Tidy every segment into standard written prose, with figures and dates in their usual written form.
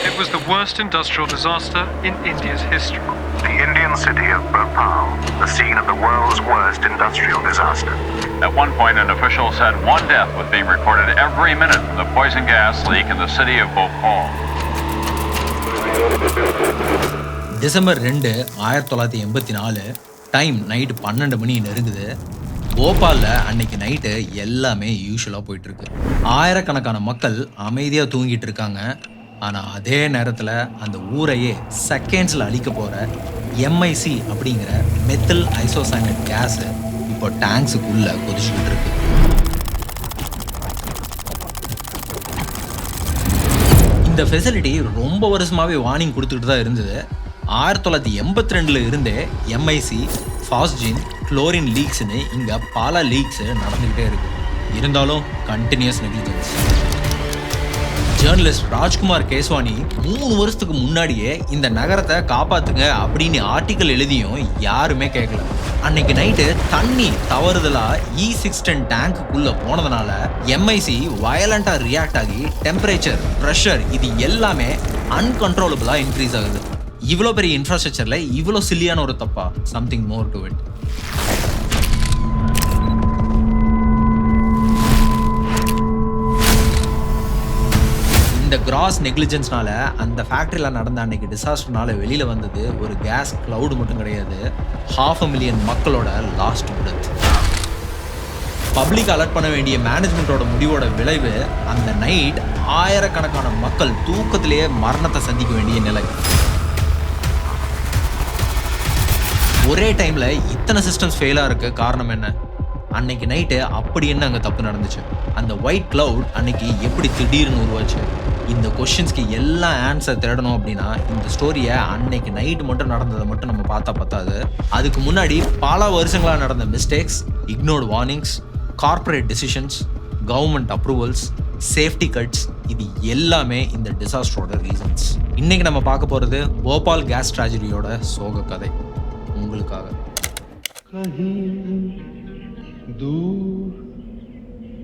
It was the worst industrial disaster in India's history. The Indian city of Bhopal, the scene of the world's worst industrial disaster. At one point, an official said one death was being recorded every minute from the poison gas leak in the city of Bhopal. December 2, 1984 time night 12 மணி நெருங்குது. போபாலில் அன்னைக்கு night எல்லாமே யூஸ்வலாக போயிட்டுருக்கு. ஆயிரக்கணக்கான மக்கள் அமைதியாக தூங்கிட்டு இருக்காங்க. ஆனால் அதே நேரத்தில் அந்த ஊரையே செகண்ட்ஸில் அழிக்க போகிற எம்ஐசி அப்படிங்கிற மெத்தில் ஐசோசைனேட் கேஸு இப்போ டேங்க்ஸுக்குள்ளே கொதிச்சுக்கிட்டு இருக்கு. இந்த ஃபெசிலிட்டி ரொம்ப வருஷமாகவே வார்னிங் கொடுத்துக்கிட்டு தான் இருந்தது. 1982 இருந்தே எம்ஐசி, ஃபாஸ்ஜின், குளோரின் லீக்ஸ்னு இங்கே பல லீக்ஸு நடந்துக்கிட்டே இருக்கு. இருந்தாலும் கண்டினியூஸ் நெக்லிஜென்ஸ். ஜேர்னலிஸ்ட் ராஜ்குமார் கேஸ்வானி 3 வருஷத்துக்கு முன்னாடியே இந்த நகரத்தை காப்பாத்துங்க அப்படின்னு ஆர்டிக்கல் எழுதியும் யாருமே கேட்கல. அன்னைக்கு நைட்டு தண்ணி தவறுதலா E610 டேங்க்குள்ள போனதுனால எம்ஐசி வயலண்டா ரியாக்ட் ஆகி டெம்பரேச்சர், ப்ரெஷர் இது எல்லாமே அன்கண்ட்ரோலபிளா இன்க்ரீஸ் ஆகுது. இவ்வளோ பெரிய இன்ஃப்ராஸ்ட்ரக்சர்ல இவ்வளோ சில்லியான ஒரு தப்பா? Something more to it. இந்த கிராஸ் நெக்லிஜென்ஸ்னால அந்த ஃபேக்ட்ரியில் நடந்த அன்னைக்கு டிசாஸ்டர்னால வெளியில் வந்தது ஒரு கேஸ் கிளவுட் மட்டும் கிடையாது, 500,000 மக்களோட லாஸ்ட் பிரெத். பப்ளிக் அலர்ட் பண்ண வேண்டிய மேனேஜ்மெண்ட்டோட முடிவோட விளைவு அந்த நைட் ஆயிரக்கணக்கான மக்கள் தூக்கத்திலேயே மரணத்தை சந்திக்க வேண்டிய நிலை. ஒரே டைமில் இத்தனை சிஸ்டம்ஸ் ஃபெயிலாக இருக்க காரணம் என்ன? அன்னைக்கு நைட்டு அப்படி என்ன அங்கே தப்பு நடந்துச்சு? அந்த ஒயிட் கிளவுட் அன்னைக்கு எப்படி திடீர்னு உருவாச்சு? இந்த கொஷின்ஸ்க்கு எல்லாம் ஆன்சர் தேடணும் அப்படின்னா இந்த ஸ்டோரியை அன்னைக்கு நைட்டு மட்டும் நடந்ததை மட்டும் நம்ம பார்த்தா பத்தாது. அதுக்கு முன்னாடி பல வருஷங்களாக நடந்த mistakes, ignored warnings, corporate decisions, government approvals, safety cuts இது எல்லாமே இந்த டிசாஸ்டரோட ரீசன்ஸ். இன்னைக்கு நம்ம பார்க்க போகிறது போபால் கேஸ் ட்ராஜடியோட சோக கதை உங்களுக்காக. दूर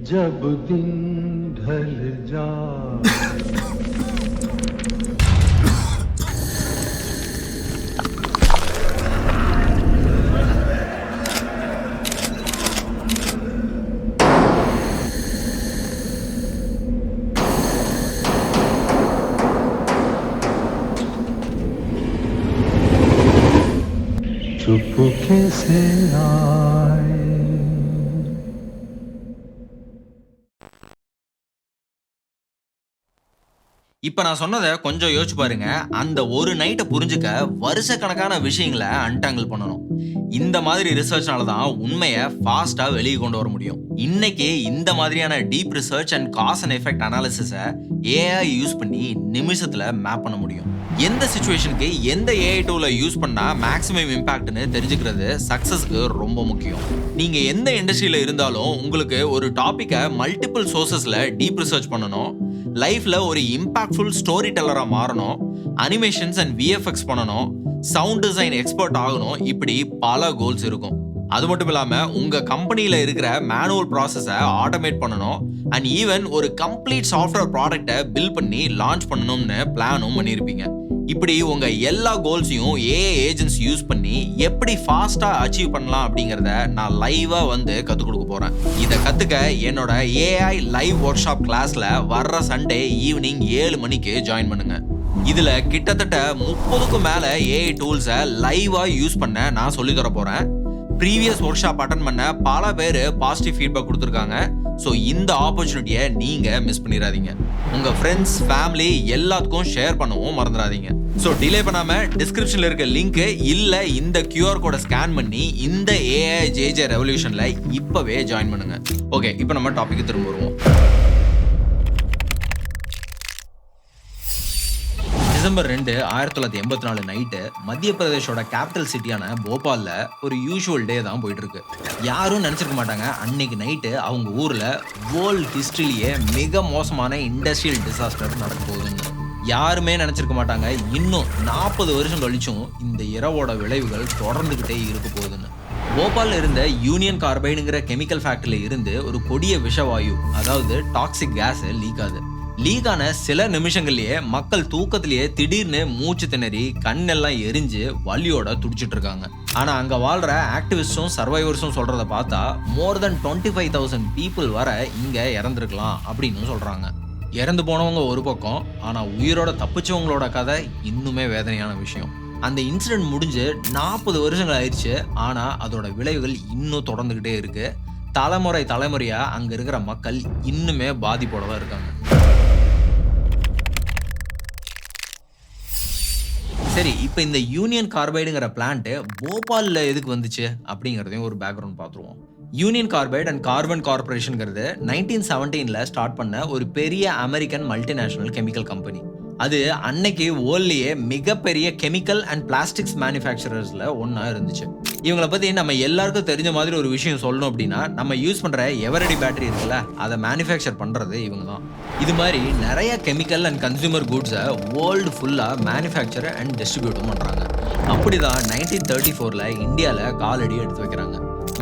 जब दिन ढल जा चुपके से आए. இப்போ நான் சொன்னதை கொஞ்சம் யோசிச்சு பாருங்க. அந்த ஒரு நைட்டை புரிஞ்சுக்க வருஷக்கணக்கான விஷயங்களை அன்டாங்கிள் பண்ணணும். இந்த மாதிரி ரிசர்ச்னால தான் உண்மையை ஃபாஸ்ட்டாக வெளியே கொண்டு வர முடியும். இன்னைக்கு இந்த மாதிரியான deep research and cause and effect அனாலிசிஸை ஏஐ யூஸ் பண்ணி நிமிஷத்தில் மேப் பண்ண முடியும். எந்த சிச்சுவேஷனுக்கு எந்த ஏஐ டூலை யூஸ் பண்ணால் மேக்ஸிமம் இம்பாக்ட்னு தெரிஞ்சுக்கிறது சக்ஸஸ்க்கு ரொம்ப முக்கியம். நீங்கள் எந்த இண்டஸ்ட்ரியில் இருந்தாலும் உங்களுக்கு ஒரு டாப்பிக்கை மல்டிபிள் சோர்சஸில் டீப் ரிசர்ச் பண்ணணும், லைஃப்ல ஒரு இம்பாக்ட்ஃபுல் ஸ்டோரி டெல்லரா மாறணும், அனிமேஷன்ஸ் அண்ட் விஎஃப்எக்ஸ் பண்ணணும், சவுண்ட் டிசைன் எக்ஸ்பர்ட் ஆகணும், இப்படி பல கோல்ஸ் இருக்கும். அது மட்டும் இல்லாம உங்க கம்பெனியில இருக்கிற மேனுவல் ப்ராசஸை ஆட்டோமேட் பண்ணணும் அண்ட் ஈவன் ஒரு கம்ப்ளீட் சாஃப்ட்வேர் ப்ராடக்டை பில்ட் பண்ணி லான்ச் பண்ணணும்னு பிளானும் பண்ணியிருப்பீங்க. இப்படி உங்க எல்லா கோல்ஸையும் ஏஐ ஏஜென்ட்ஸ் யூஸ் பண்ணி எப்படி ஃபாஸ்டா அச்சீவ் பண்ணலாம் அப்படிங்கிறத நான் லைவா வந்து கற்றுக் கொடுக்க போறேன். இதை கத்துக்க என்னோட ஏஐ லைவ் ஒர்க் ஷாப் கிளாஸ்ல வர்ற சண்டே ஈவினிங் 7 மணிக்கு ஜாயின் பண்ணுங்க. இதுல கிட்டத்தட்ட 30க்கும் மேல ஏஐ டூல்ஸை லைவா யூஸ் பண்ண நான் சொல்லி தர போறேன். ப்ரீவியஸ் ஒர்க் ஷாப் அட்டன் பண்ண பல பேர் பாசிட்டிவ் ஃபீட்பேக் கொடுத்துருக்காங்க. ஸோ இந்த ஆப்பர்ச்சுனிட்டியை நீங்க மிஸ் பண்ணிடாதீங்க. உங்க ஃப்ரெண்ட்ஸ், ஃபேமிலி எல்லாத்துக்கும் ஷேர் பண்ணவும் மறந்துடாதீங்க. ஸோ டிலே பண்ணாம டிஸ்கிரிப்ஷன்ல இருக்க லிங்க் இல்ல இந்த QR கோடை ஸ்கேன் பண்ணி இந்த ஏஐ ஜேஜே ரெவல்யூஷன்ல இப்பவே ஜாயின் பண்ணுங்க. ஓகே, இப்போ நம்ம டாபிக் திரும்ப வருவோம். டிசம்பர் 2, 1984 நைட்டு மத்திய பிரதேஷோட கேபிட்டல் சிட்டியான போபாலில் ஒரு யூஷுவல் டே தான் போயிட்டு இருக்கு. யாரும் நினச்சிருக்க மாட்டாங்க அன்னைக்கு நைட்டு அவங்க ஊரில் வேர்ல்டு ஹிஸ்ட்ரியிலேயே மிக மோசமான இண்டஸ்ட்ரியல் டிசாஸ்டர் நடக்க போகுதுன்னு. யாருமே நினச்சிருக்க மாட்டாங்க இன்னும் 40 வருஷம் கழிச்சும் இந்த இரவோட விளைவுகள் தொடர்ந்துக்கிட்டே இருக்க போகுதுன்னு. போபாலில் இருந்த யூனியன் கார்பைடுங்கிற கெமிக்கல் ஃபேக்டரியில் இருந்து ஒரு கொடிய விஷவாயு, அதாவது டாக்ஸிக் கேஸ் லீக் ஆகுது. லீக்கான சில நிமிஷங்கள்லயே மக்கள் தூக்கத்திலேயே திடீர்னு மூச்சு திணறி கண்ணெல்லாம் எரிஞ்சு வலியோட துடிச்சிட்டு இருக்காங்க. ஆனா அங்க வாழ்ற ஆக்டிவிஸ்டும் சர்வைவர்ஸும் சொல்றத பார்த்தா மோர் தென் 25,000 பீப்புள் வர இங்க இறந்துருக்கலாம் அப்படின்னு சொல்றாங்க. இறந்து போனவங்க ஒரு பக்கம், ஆனா உயிரோட தப்பிச்சவங்களோட கதை இன்னுமே வேதனையான விஷயம். அந்த இன்சிடென்ட் முடிஞ்சு 40 வருஷங்கள் ஆயிடுச்சு, ஆனா அதோட விளைவுகள் இன்னும் தொடர்ந்துகிட்டே இருக்கு. தலைமுறையா அங்க இருக்கிற மக்கள் இன்னுமே பாதிப்போட தான் இருக்காங்க. சரி, இப்போ இந்த யூனியன் கார்பைடுங்கிற பிளான்ட் போபால்ல எதுக்கு வந்துச்சு அப்படிங்கிறதையும் ஒரு பேக்ரவுண்ட் பார்த்துருவோம். யூனியன் கார்பைட் அண்ட் கார்பன் கார்பரேஷன்ங்கிறது 1917ல ஸ்டார்ட் பண்ண ஒரு பெரிய அமெரிக்கன் மல்டிநேஷனல் கெமிக்கல் கம்பெனி. அது அன்னைக்கு வேர்ல்ட்லயே மிகப்பெரிய கெமிக்கல் அண்ட் பிளாஸ்டிக்ஸ் மேனுஃபேக்சரர்ஸ்ல ஒன்னா இருந்துச்சு. இவங்களை பத்தி நம்ம எல்லாருக்கும் தெரிஞ்ச மாதிரி ஒரு விஷயம் சொல்லணும் அப்படின்னா, நம்ம யூஸ் பண்ற எவரடி பேட்டரி இருக்குல்ல, அதை மேனுஃபேக்சர் பண்றது இவங்க தான். இது மாதிரி நிறைய கெமிக்கல் அண்ட் கன்சூமர் குட்ஸை வேர்ல்டு ஃபுல்லா மேனுஃபேக்சர் அண்ட் டிஸ்ட்ரிபியூட்டும் பண்றாங்க. அப்படிதான் 1934ல இந்தியால காலடி எடுத்து வைக்கிறாங்க.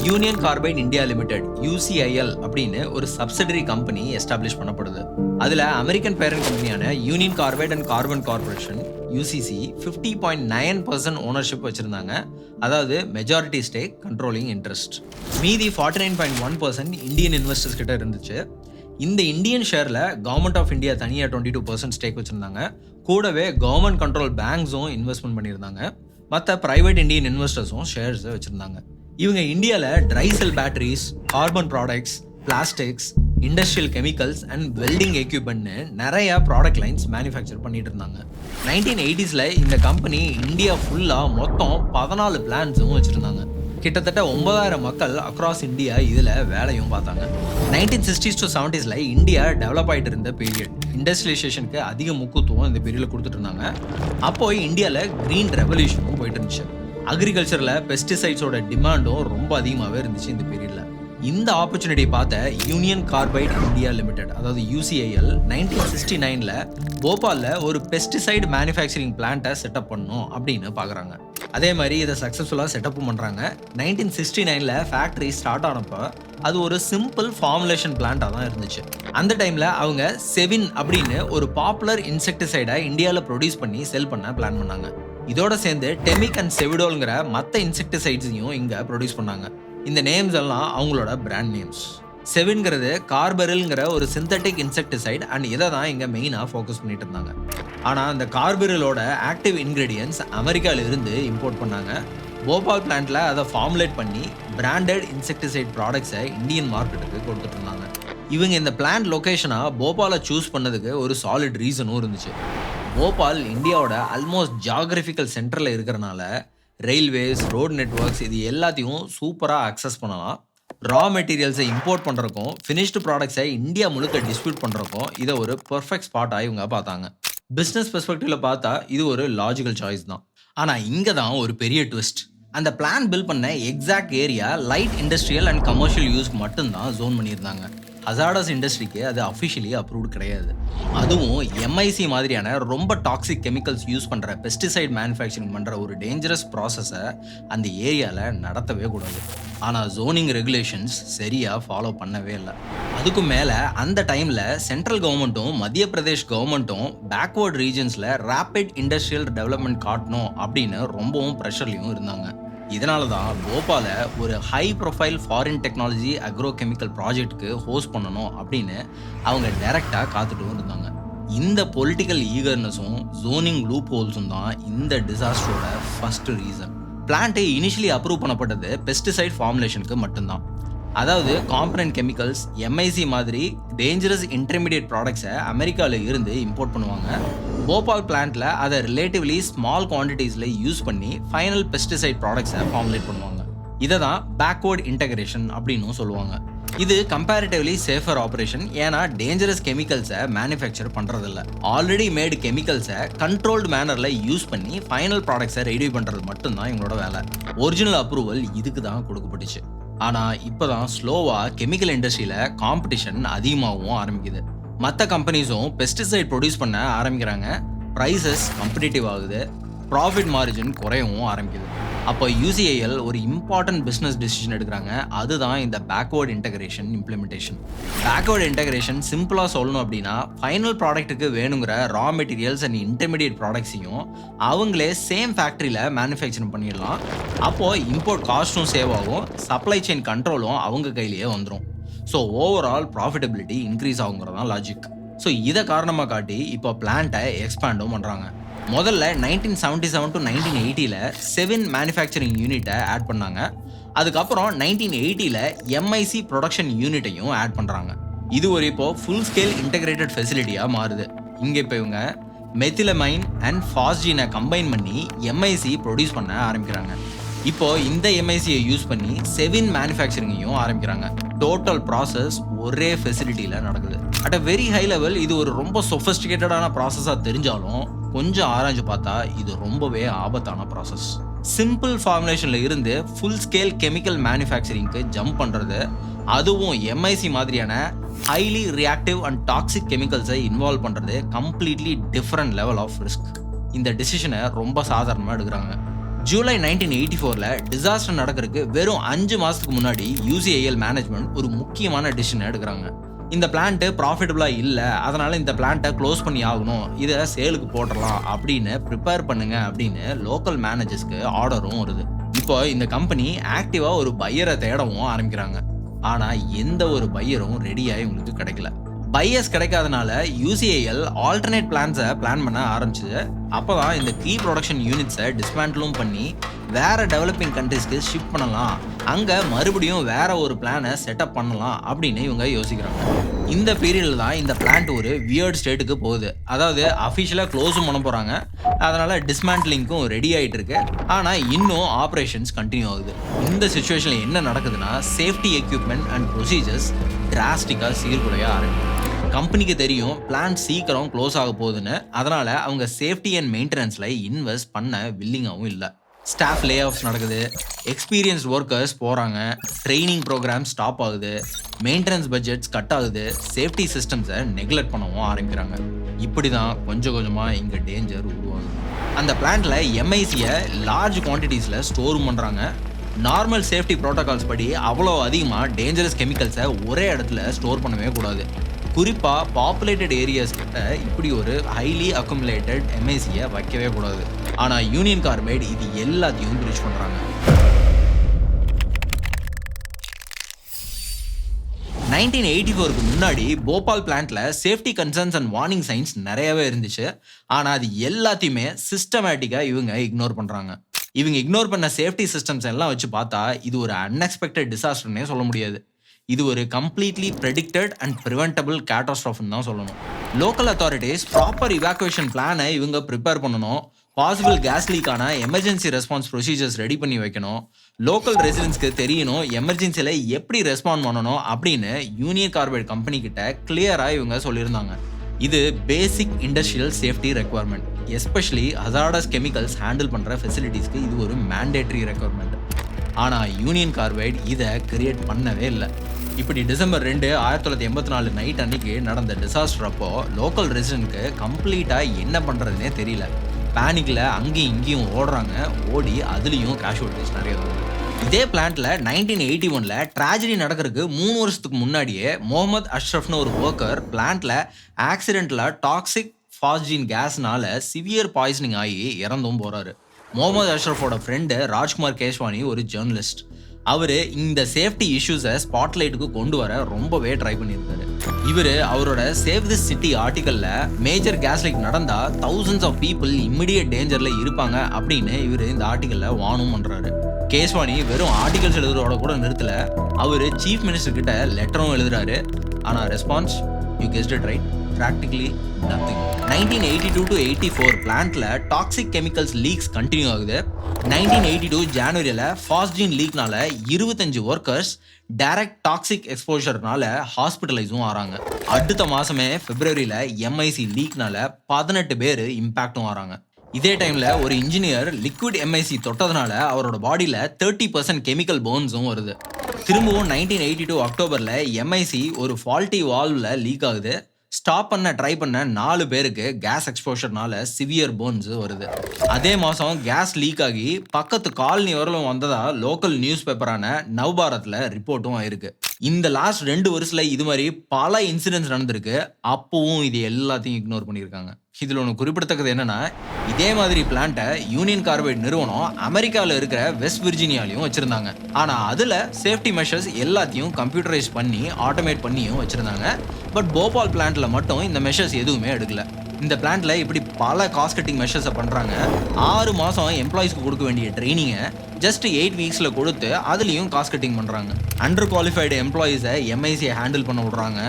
Union Carbide India Limited UCIL அப்படின்னு ஒரு சப்சிடரி கம்பெனி எஸ்டாப்ளிஷ் பண்ணப்படுது. அதுல அமெரிக்கன் பேரண்ட் கம்பெனியான Union Carbide and Carbon Corporation UCC 50.9% ownership வச்சிருந்தாங்க. அதாவது மெஜாரிட்டி ஸ்டேக், கண்ட்ரோலிங் இன்ட்ரெஸ்ட். மீதி 49.1% இந்தியன் இன்வெஸ்டர்ஸ் கிட்ட இருந்துச்சு. இந்த இந்தியன் ஷேர்ல கவர்மெண்ட் ஆஃப் இந்தியா தனியா 22% ஸ்டேக் வச்சிருந்தாங்க. கூடவே கவர்மெண்ட் கண்ட்ரோல் பேங்க்ஸும் இன்வெஸ்ட்மெண்ட் பண்ணியிருந்தாங்க. மற்ற பிரைவேட் இந்தியன் இன்வெஸ்டர்ஸும் ஷேர்ஸ் வச்சிருந்தாங்க. இவங்க இந்தியால dry cell batteries, carbon products, plastics, industrial chemicals and welding எக்யூப்மெண்ட்னு நிறைய ப்ராடக்ட் லைன்ஸ் மேனுஃபேக்சர் பண்ணிட்டு இருந்தாங்க. 1980ஸ்ல இந்த கம்பெனி இந்தியா ஃபுல்லா மொத்தம் 14 பிளான்ட்ஸும் வச்சிருந்தாங்க. கிட்டத்தட்ட 9,000 மக்கள் அக்ராஸ் இந்தியா இதுல வேலையும் பார்த்தாங்க. 1960s to 70sல இந்தியா டெவலப் ஆயிட்டு இருந்த பீரியட். இண்டஸ்ட்ரியலைசேஷனுக்கு அதிக முக்கியத்துவம் இந்த பீரியட்ல கொடுத்துட்டு இருந்தாங்க. அப்போ இந்தியால கிரீன் ரெவல்யூஷனும் போயிட்டு இருந்துச்சு. அக்ரிகல்ச்சர்ல பெஸ்டிசைட்ஸோட டிமாண்டும் ரொம்ப அதிகமாகவே இருந்துச்சு இந்த பீரியட்ல. இந்த ஆப்பர்ச்சுனிட்டி பார்த்த யூனியன் கார்பைட் இந்தியா லிமிடெட், அதாவது UCIL 1969ல போபால்ல ஒரு பெஸ்டிசைட் மேனுஃபேக்சரிங் பிளான்ட்டை செட்டப் பண்ணணும் அப்படின்னு பார்க்குறாங்க. அதே மாதிரி இதை சக்ஸஸ்ஃபுல்லாக செட்டப்பும் பண்ணுறாங்க. 1969ல ஃபேக்ட்ரி ஸ்டார்ட் ஆனப்போ அது ஒரு சிம்பிள் ஃபார்முலேஷன் பிளான்ட்டாக தான் இருந்துச்சு. அந்த டைமில் அவங்க செவின் அப்படின்னு ஒரு பாப்புலர் இன்செக்டிசைடை இந்தியாவில் ப்ரொடியூஸ் பண்ணி செல் பண்ண பிளான் பண்ணாங்க. இதோட சேர்ந்து டெமிக் அண்ட் செவிடோல்ங்கிற மற்ற இன்செக்டிசைட்ஸையும் இங்கே ப்ரொடியூஸ் பண்ணாங்க. இந்த நேம்ஸ் எல்லாம் அவங்களோட பிராண்ட் நேம்ஸ். செவின்ங்கிறது கார்பரில்ங்கிற ஒரு சிந்தட்டிக் இன்செக்டிசைட் அண்ட் இதை தான் இங்கே மெயினாக ஃபோக்கஸ் பண்ணிட்டு இருந்தாங்க. ஆனால் அந்த கார்பரிலோட ஆக்டிவ் இன்க்ரீடியன்ஸ் அமெரிக்காவில் இருந்து இம்போர்ட் பண்ணாங்க. போபால் பிளான்ட்ல அதை ஃபார்முலேட் பண்ணி பிராண்டட் இன்செக்டிசைட் ப்ராடக்ட்ஸை இந்தியன் மார்க்கெட்டுக்கு கொடுத்துட்டு இருந்தாங்க. இவங்க இந்த பிளான்ட் லொக்கேஷனாக போபாலை சூஸ் பண்ணதுக்கு ஒரு சாலிட் ரீசனும் இருந்துச்சு. போபால் இந்தியாவோட ஆல்மோஸ்ட் ஜியாகிரபிக்கல் சென்டரில் இருக்கிறனால ரயில்வேஸ், ரோட் நெட்வொர்க்ஸ் இது எல்லாத்தையும் சூப்பராக அக்சஸ் பண்ணலாம். ரா மெட்டீரியல்ஸை இம்போர்ட் பண்ணுறக்கும், ஃபினிஷ்டு ப்ராடக்ட்ஸை இந்தியா முழுக்க டிஸ்ட்ரிபியூட் பண்ணுறக்கும் இதை ஒரு பெர்ஃபெக்ட் ஸ்பாட்டாக இவங்க பார்த்தாங்க. பிஸ்னஸ் பெர்ஸ்பெக்டிவில் பார்த்தா இது ஒரு லாஜிக்கல் சாய்ஸ் தான். ஆனால் இங்கே தான் ஒரு பெரிய ட்விஸ்ட். அந்த பிளான் பில்ட் பண்ண exact area light industrial and commercial யூஸ்க்கு மட்டும்தான் ஜோன் பண்ணியிருந்தாங்க. ஹசார்டஸ் இண்டஸ்ட்ரிக்கு அது அஃபிஷியலி அப்ரூவ்டு கிடையாது. அதுவும் MIC மாதிரியான ரொம்ப டாக்ஸிக் கெமிக்கல்ஸ் யூஸ் பண்ணுற பெஸ்டிசைட் மேனுஃபேக்சரிங் பண்ணுற ஒரு டேஞ்சரஸ் ப்ராசஸை அந்த ஏரியாவில் நடத்தவே கூடாது. ஆனால் ஜோனிங் ரெகுலேஷன்ஸ் சரியாக ஃபாலோ பண்ணவே இல்லை. அதுக்கும் மேலே அந்த டைமில் சென்ட்ரல் கவர்மெண்ட்டும் மத்திய பிரதேஷ் கவர்மெண்ட்டும் பேக்வர்ட் ரீஜன்ஸில் ரேபிட் இண்டஸ்ட்ரியல் டெவலப்மெண்ட் காட்டணும் அப்படின்னு ரொம்பவும் ப்ரெஷர்லையும் இருந்தாங்க. இதனால தான் போபாலை ஒரு high profile foreign technology agro chemical ப்ராஜெக்ட்டுக்கு ஹோஸ்ட் பண்ணணும் அப்படின்னு அவங்க டைரெக்டாக காத்துட்டும் இருந்தாங்க. இந்த பொலிட்டிக்கல் ஈகர்னஸும் ஜோனிங் லூப் ஹோல்ஸும் தான் இந்த டிசாஸ்டரோட first reason. Plant initially approve பண்ணப்பட்டது பெஸ்டிசைட் ஃபார்முலேஷனுக்கு மட்டும்தான். அதாவது காம்பனன்ட் கெமிக்கல்ஸ், MIC மாதிரி டேஞ்சரஸ் இன்டர்மீடியட் ப்ராடக்ட்ஸை அமெரிக்காவில் இருந்து இம்போர்ட் பண்ணுவாங்க. போபால் பிளான்ட்ல அதை ரிலேட்டிவ்லி ஸ்மால் குவான்டிட்டிஸில் யூஸ் பண்ணி ஃபைனல் பெஸ்டிசைட் ப்ராடக்ட்ஸை ஃபார்முலேட் பண்ணுவாங்க. இதை தான் பேக்வர்ட் இன்டகிரேஷன் அப்படின்னும் சொல்லுவாங்க. இது கம்பேரிட்டிவ்லி சேஃபர் ஆப்ரேஷன். ஏன்னா டேஞ்சரஸ் கெமிக்கல்ஸை மேனுஃபேக்சர் பண்ணுறதில்ல. ஆல்ரெடி மேடு கெமிக்கல்ஸை கண்ட்ரோல்டு மேனரில் யூஸ் பண்ணி ஃபைனல் ப்ராடக்ட்ஸை ரெடி பண்ணுறது மட்டும்தான் இவங்களோட வேலை. ஒரிஜினல் அப்ரூவல் இதுக்கு தான் கொடுக்கப்பட்டுச்சு. ஆனால் இப்போ தான் ஸ்லோவாக கெமிக்கல் இண்டஸ்ட்ரியில் காம்படிஷன் அதிகமாகவும் ஆரம்பிக்குது. மற்ற கம்பெனிஸும் பெஸ்டிசைட் ப்ரொடியூஸ் பண்ண ஆரம்பிக்கிறாங்க. ப்ரைஸஸ் காம்படிட்டிவ் ஆகுது. ப்ராஃபிட் மார்ஜின் குறையவும் ஆரம்பிக்குது. அப்போ UCIL ஒரு இம்பார்ட்டன்ட் பிஸ்னஸ் டிசிஷன் எடுக்கிறாங்க. அதுதான் இந்த backward integration implementation. Backward integration சிம்பிளாக சொல்லணும் அப்படின்னா, ஃபைனல் ப்ராடக்ட்டுக்கு வேணுங்கிற ரா மெட்டீரியல்ஸ் அண்ட் இன்டர்மீடியட் ப்ராடக்ட்ஸையும் அவங்களே சேம் ஃபேக்ட்ரியில் மேனுஃபேக்சரிங் பண்ணிடலாம். அப்போது இம்போர்ட் காஸ்ட்டும் சேவ் ஆகும், சப்ளை செயின் கண்ட்ரோலும் அவங்க கையிலேயே வந்துடும். ஸோ ஓவரால் ப்ராஃபிட்டபிலிட்டி இன்க்ரீஸ் ஆகுங்கிறது தான் லாஜிக். ஸோ இதை காரணமாக காட்டி இப்போ பிளான்ட்டை எக்ஸ்பேண்டும் பண்ணுறாங்க. முதல்ல 1977 to 1980 7 மேனுஃபேக்சரிங் யூனிட்டை ஆட் பண்ணாங்க. அதுக்கப்புறம் 1980 MIC ப்ரொடக்ஷன் யூனிட்டையும் ஆட் பண்ணுறாங்க. இது ஒரு இப்போ ஃபுல் ஸ்கேல் இன்டகிரேட்டட் ஃபெசிலிட்டியாக மாறுது. இங்கே இப்போ இவங்க மெத்திலமைன் அண்ட் ஃபாஸ்ஜீனை கம்பைன் பண்ணி MIC ப்ரொடியூஸ் பண்ண ஆரம்பிக்கிறாங்க. இப்போ இந்த MICயை யூஸ் பண்ணி 7 மேனுஃபேக்சரிங்கையும் ஆரம்பிக்கிறாங்க. டோட்டல் ப்ராசஸ் ஒரே ஃபெசிலிட்டியில் நடக்குது. At a very high level இது ஒரு ரொம்ப சொஃபிஸ்டிகேட்டடான ப்ராசஸாக தெரிஞ்சாலும் கொஞ்சம் ஆராய்ஞ்சு பார்த்தா இது ரொம்பவே ஆபத்தான ப்ராசஸ். சிம்பிள் ஃபார்முலேஷனில் இருந்து ஃபுல் ஸ்கேல் கெமிக்கல் மேனுஃபேக்சரிங்க்கு ஜம்ப் பண்ணுறது, அதுவும் MIC மாதிரியான ஹைலி ரியாக்டிவ் அண்ட் டாக்ஸிக் கெமிக்கல்ஸை இன்வால்வ் பண்ணுறது completely different level of risk. இந்த டிசிஷனை ரொம்ப சாதாரணமாக எடுக்கிறாங்க. ஜூலை 1984 டிசாஸ்டர் நடக்கிறதுக்கு வெறும் 5 மாதத்துக்கு முன்னாடி UCIL மேனேஜ்மெண்ட் ஒரு முக்கியமான டிசிஷனை எடுக்கிறாங்க. இந்த பிளான்ட்டு ப்ராஃபிட்டபுளாக இல்லை, அதனால் இந்த பிளான்ட்டை க்ளோஸ் பண்ணி ஆகணும், இதை சேலுக்கு போட்டுடலாம் அப்படின்னு ப்ரிப்பேர் பண்ணுங்க அப்படின்னு லோக்கல் மேனேஜர்ஸ்க்கு ஆர்டரும் வருது. இப்போ இந்த கம்பெனி ஆக்டிவாக ஒரு பையரை தேடவும் ஆரம்பிக்கிறாங்க. ஆனால் எந்த ஒரு பையரும் ரெடியாகி உங்களுக்கு கிடைக்கல. பையர்ஸ் கிடைக்காதனால UCIL ஆல்டர்னேட் பிளான்ஸை பிளான் பண்ண ஆரம்பிச்சது. அப்போ தான் இந்த கீ ப்ரொடக்ஷன் யூனிட்ஸை டிஸ்மேண்டிலும் பண்ணி வேற டெவலப்பிங் கண்ட்ரீஸ்க்கு ஷிஃப்ட் பண்ணலாம், அங்கே மறுபடியும் வேற ஒரு பிளானை செட்டப் பண்ணலாம் அப்படின்னு இவங்க யோசிக்கிறாங்க. இந்த பீரியடில் தான் இந்த பிளான்ட் ஒரு வியர்ட் ஸ்டேட்டுக்கு போகுது. அதாவது அஃபிஷியலாக க்ளோஸும் பண்ண போகிறாங்க, அதனால் டிஸ்மேண்டிலிங்க்கும் ரெடி ஆகிட்டு இருக்கு. ஆனால் இன்னும் ஆப்ரேஷன்ஸ் கண்டினியூ ஆகுது. இந்த சுச்சுவேஷனில் என்ன நடக்குதுன்னா, சேஃப்டி எக்யூப்மெண்ட் அண்ட் ப்ரொசீஜர்ஸ் டிராஸ்டிக்காக சீர்குலைய ஆரம்பிக்கும். கம்பெனிக்கு தெரியும் பிளான்ட் சீக்கிரம் க்ளோஸ் ஆக போகுதுன்னு, அதனால் அவங்க சேஃப்டி அண்ட் மெயின்டெனன்ஸில் இன்வெஸ்ட் பண்ண வில்லிங்காகவும் இல்லை. ஸ்டாஃப் லே ஆஃப்ஸ் நடக்குது, எக்ஸ்பீரியன்ஸ்ட் ஒர்க்கர்ஸ் போகிறாங்க, ட்ரைனிங் ப்ரோக்ராம் ஸ்டாப் ஆகுது, மெயின்டெனன்ஸ் பட்ஜெட்ஸ் கட் ஆகுது, சேஃப்டி சிஸ்டம்ஸை நெக்லெக்ட் பண்ணவும் ஆரம்பிக்கிறாங்க. இப்படி தான் கொஞ்சம் கொஞ்சமாக இங்கே டேஞ்சர் உருவாகுது. அந்த பிளான்ட்டில் MICயை லார்ஜ் குவான்டிட்டிஸில் ஸ்டோர் பண்ணுறாங்க. நார்மல் சேஃப்டி ப்ரோட்டோகால்ஸ் படி அவ்வளோ அதிகமாக டேஞ்சரஸ் கெமிக்கல்ஸை ஒரே இடத்துல ஸ்டோர் பண்ணவே கூடாது. குறிப்பாக பாப்புலேட்டட் ஏரியாஸ் கிட்ட இப்படி ஒரு ஹைலி அக்குமுலேட்டட் MICயை வைக்கவே கூடாது. ஆனால் யூனியன் கார்பைட் இது எல்லாத்தையும் பிரீச் பண்ணுறாங்க. 1984க்கு முன்னாடி போபால் பிளான்ட்ல safety concerns and warning signs நிறையவே இருந்துச்சு. ஆனால் அது எல்லாத்தையுமே சிஸ்டமேட்டிக்காக இவங்க இக்னோர் பண்ணுறாங்க. இவங்க இக்னோர் பண்ண சேஃப்டி சிஸ்டம்ஸ் எல்லாம் வச்சு பார்த்தா இது ஒரு அன்எக்ஸ்பெக்டட் டிசாஸ்டர்னே சொல்ல முடியாது. இது ஒரு கம்ப்ளீட்லி ப்ரெடிக்டட் அண்ட் ப்ரிவென்டபிள் கேட்டாஸ்ட்ராஃப்னு தான் சொல்லணும். லோக்கல் அத்தாரிட்டிஸ் ப்ராப்பர் இவாக்குவேஷன் பிளானை இவங்க ப்ரிப்பேர் பண்ணணும். பாசிபிள் கேஸ் லீக்கான எமர்ஜென்சி ரெஸ்பான்ஸ் ப்ரொசீஜர்ஸ் ரெடி பண்ணி வைக்கணும். லோக்கல் ரெசிடென்ட்ஸ்க்கு தெரியணும் எமர்ஜென்சியில் எப்படி ரெஸ்பாண்ட் பண்ணணும் அப்படின்னு யூனியன் கார்பைட் கம்பெனி கிட்ட கிளியராக இவங்க சொல்லியிருந்தாங்க. இது basic industrial safety requirement. Especially hazardous chemicals handle பண்ணுற ஃபெசிலிட்டிஸ்க்கு இது ஒரு மேண்டேட்ரி ரெக்குவயர்மெண்ட். ஆனால் யூனியன் கார்பைட் இதை கிரியேட் பண்ணவே இல்லை. இப்படி டிசம்பர் 2, 1984 நைட் அன்னைக்கு நடந்த டிசாஸ்டர் அப்போ லோக்கல் ரெசிடென்ட்க்கு கம்ப்ளீட்டாக என்ன பண்ணுறதுனே தெரியல. பேனிக்கில் அங்கேயும் இங்கேயும் ஓடுறாங்க. ஓடி அதுலேயும் கேஷுவல்டிஸ் நிறைய வருது. இதே பிளான்ட்ல 1981 ட்ராஜடி நடக்கிறதுக்கு 3 வருஷத்துக்கு முன்னாடியே முகமது அஷ்ரஃப்னு ஒரு ஒர்க்கர் பிளான்ட்ல ஆக்சிடென்ட்ல டாக்ஸிக் ஃபாஸ்ஜீன் கேஸ்னால சிவியர் பாய்சனிங் ஆகி இறந்தும் போறாரு. முகமது அஷ்ரஃபோட ஃப்ரெண்டு ராஜ்குமார் கேஸ்வானி ஒரு ஜேர்னலிஸ்ட். அவர் இந்த சேஃப்டி இஷ்யூஸை ஸ்பாட்லைட்டுக்கு கொண்டு வர ரொம்பவே ட்ரை பண்ணியிருக்காரு. இவர் அவரோட சேவ் திஸ் சிட்டி ஆர்டிக்கல்ல மேஜர் கேஸ் லீக் நடந்தா thousands ஆஃப் பீப்புள் இம்மிடியட் டேஞ்சர்ல இருப்பாங்க அப்படின்னு இவர் இந்த ஆர்டிக்கல்ல வார்னும் பண்றாரு. கேஸ்வானி வெறும் ஆர்டிகல்ஸ் எழுதுறதோட கூட நிறுத்தல, அவர் சீஃப் மினிஸ்டர் கிட்ட லெட்டரும் எழுதுறாரு. ஆனால் response, you guessed it right, practically nothing. 1982 to 84 பிளான்ட்ல டாக்ஸிக் கெமிக்கல்ஸ் லீக்ஸ் கண்டினியூ ஆகுது. 1982 ஜனவரியில் ஃபாஸ்ஜீன் லீக்னால 25 ஒர்க்கர்ஸ் டைரக்ட் டாக்ஸிக் எக்ஸ்போஷர்னால ஹாஸ்பிட்டலைஸும் ஆறாங்க. அடுத்த மாசமே பிப்ரவரியில் MIC லீக்னால 18 பேர் இம்பாக்டும் ஆறாங்க. இதே டைம்ல ஒரு இன்ஜினியர் லிக்விட் MIC தொட்டதுனால அவரோட பாடியில 30% கெமிக்கல் போன்ஸும் வருது. திரும்பவும் 1982 அக்டோபர்ல MIC ஒரு ஃபால்ட்டி வால்வ்ல லீக் ஆகுது. ஸ்டாப் பண்ண ட்ரை பண்ண 4 பேருக்கு கேஸ் எக்ஸ்போஷர்னால சிவியர் போன்ஸ் வருது. அதே மாசம் கேஸ் லீக் ஆகி பக்கத்து காலனி வரலும் வந்ததா லோக்கல் நியூஸ் பேப்பரான நவ்பாரத்ல ரிப்போர்ட்டும் ஆயிருக்கு. இந்த லாஸ்ட் 2 வருஷத்துல இது மாதிரி பல இன்சிடென்ட்ஸ் நடந்திருக்கு. அப்பவும் இது எல்லாத்தையும் இக்னோர் பண்ணியிருக்காங்க. இதுல ஒன்று குறிப்பிடத்தக்கது என்னன்னா, இதே மாதிரி பிளான்ட்டை யூனியன் கார்பைட் நிறுவனம் அமெரிக்காவில் இருக்கிற வெஸ்ட் விர்ஜீனியாலையும் வச்சிருந்தாங்க. ஆனா அதுல சேஃப்டி மெஷர்ஸ் எல்லாத்தையும் கம்ப்யூட்டரைஸ் பண்ணி ஆட்டோமேட் பண்ணியும் வச்சிருந்தாங்க. பட் போபால் பிளான்ட்ல மட்டும் இந்த மெஷர்ஸ் எதுவுமே எடுக்கல. இந்த பிளான்ட்ல இப்படி பல காஸ்ட் கட்டிங் மெஷர்ஸை பண்றாங்க. 6 மாசம் எம்ப்ளாயிஸ்க்கு கொடுக்க வேண்டிய ட்ரைனிங்கை ஜஸ்ட் 8 வீக்ஸ்ல கொடுத்து அதுலயும் காஸ்ட் கட்டிங் பண்றாங்க. அண்டர் குவாலிஃபைடு எம்ப்ளாயிஸை எம்ஐசியை ஹேண்டில் பண்ண விடுறாங்க.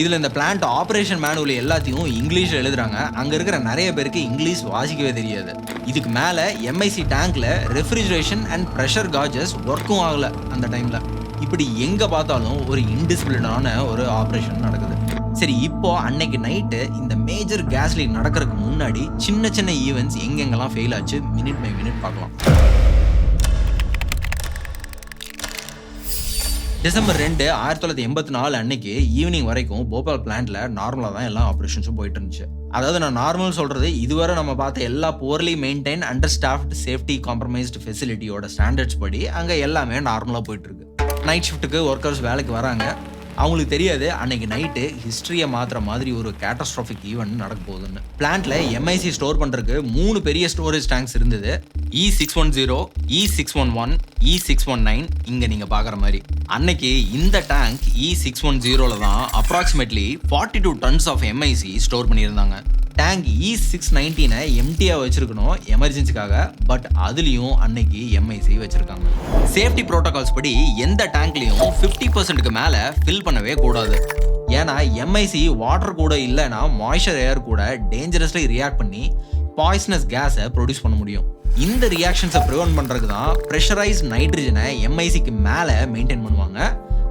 இதுல இந்த பிளான்ட் ஆபரேஷன் மேனுவல் எல்லாத்தையும் இங்கிலீஷ்ல எழுதுறாங்க. அங்க இருக்கிற நிறைய பேருக்கு இங்கிலீஷ் வாசிக்கவே தெரியாது. இதுக்கு மேல எம்ஐசி டேங்க்ல ரெஃப்ரிஜரேஷன் அண்ட் ப்ரெஷர் காஜஸ் ஒர்க்கும் ஆகல அந்த டைம்ல. இப்படி எங்க பார்த்தாலும் ஒரு இன்டிசிப்ளினான ஒரு ஆபரேஷன் நடக்குது. சரி, இப்போ அன்னைக்கு நைட்டு இந்த மேஜர் கேஸ் லீக் நடக்கிறதுக்கு முன்னாடி சின்ன சின்ன ஈவெண்ட்ஸ் எங்கெங்கெல்லாம் ஃபெயில் ஆச்சு மினிட் பை மினிட் பார்க்கலாம். டிசம்பர் 2, 1984 அன்னைக்கு ஈவினிங் வரைக்கும் போபால் பிளான்ட்ல நார்மலா தான் எல்லா ஆபரேஷன்ஸும் போயிட்டு இருந்துச்சு. அதாவது நான் நார்மல் சொல்றது, இதுவரை நம்ம பார்த்த எல்லா poorly maintain understaffed safety compromised ஃபெசிலிட்டியோட ஸ்டாண்டர்ட்ஸ் படி அங்க எல்லாமே நார்மலா போயிட்டு இருக்கு. நைட் ஷிஃப்ட்டுக்கு ஒர்க்கர்ஸ் வேலைக்கு வராங்க. அவங்களுக்கு தெரியாது அன்னைக்கு நைட்டு ஹிஸ்டரியை மாத்துற மாதிரி ஒரு கேட்டாஸ்ட்ராஃபிக் ஈவெண்ட் நடக்க போகுதுன்னு. பிளான்ட்ல எம்ஐசி ஸ்டோர் பண்றதுக்கு 3 பெரிய ஸ்டோரேஜ் டேங்க்ஸ் இருந்தது. E610, E611, E619 இங்க நீங்க பாக்குற மாதிரி. அன்னைக்கு இந்த டேங்க் E610ல தான் approximately 42 tons of MIC store பண்ணியிருந்தாங்க. டேங்க் E619 எம்டியா வச்சிருக்கணும் எமர்ஜென்சிக்காக. பட் அதுலயும் அன்னைக்கு எம்ஐசி வச்சிருக்காங்க. சேஃப்டி புரோட்டோகால்ஸ் படி எந்த டேங்க்லயும் 50% மேல ஃபில் பண்ணவே கூடாது. ஏன்னா எம்ஐசி வாட்டர் கூட இல்லைன்னா மாய்ஸ்சர் ஏர் கூட டேஞ்சரஸ்லி ரியாக்ட் பண்ணி பாய்சனஸ் கேஸை ப்ரொடியூஸ் பண்ண முடியும். இந்த ரியாக்ஷன்ஸை ப்ரிவென்ட் பண்றதுக்கு தான் ப்ரெஷரைஸ் நைட்ரஜனை எம்ஐசிக்கு மேல மெயின்டைன் பண்ணுவாங்க.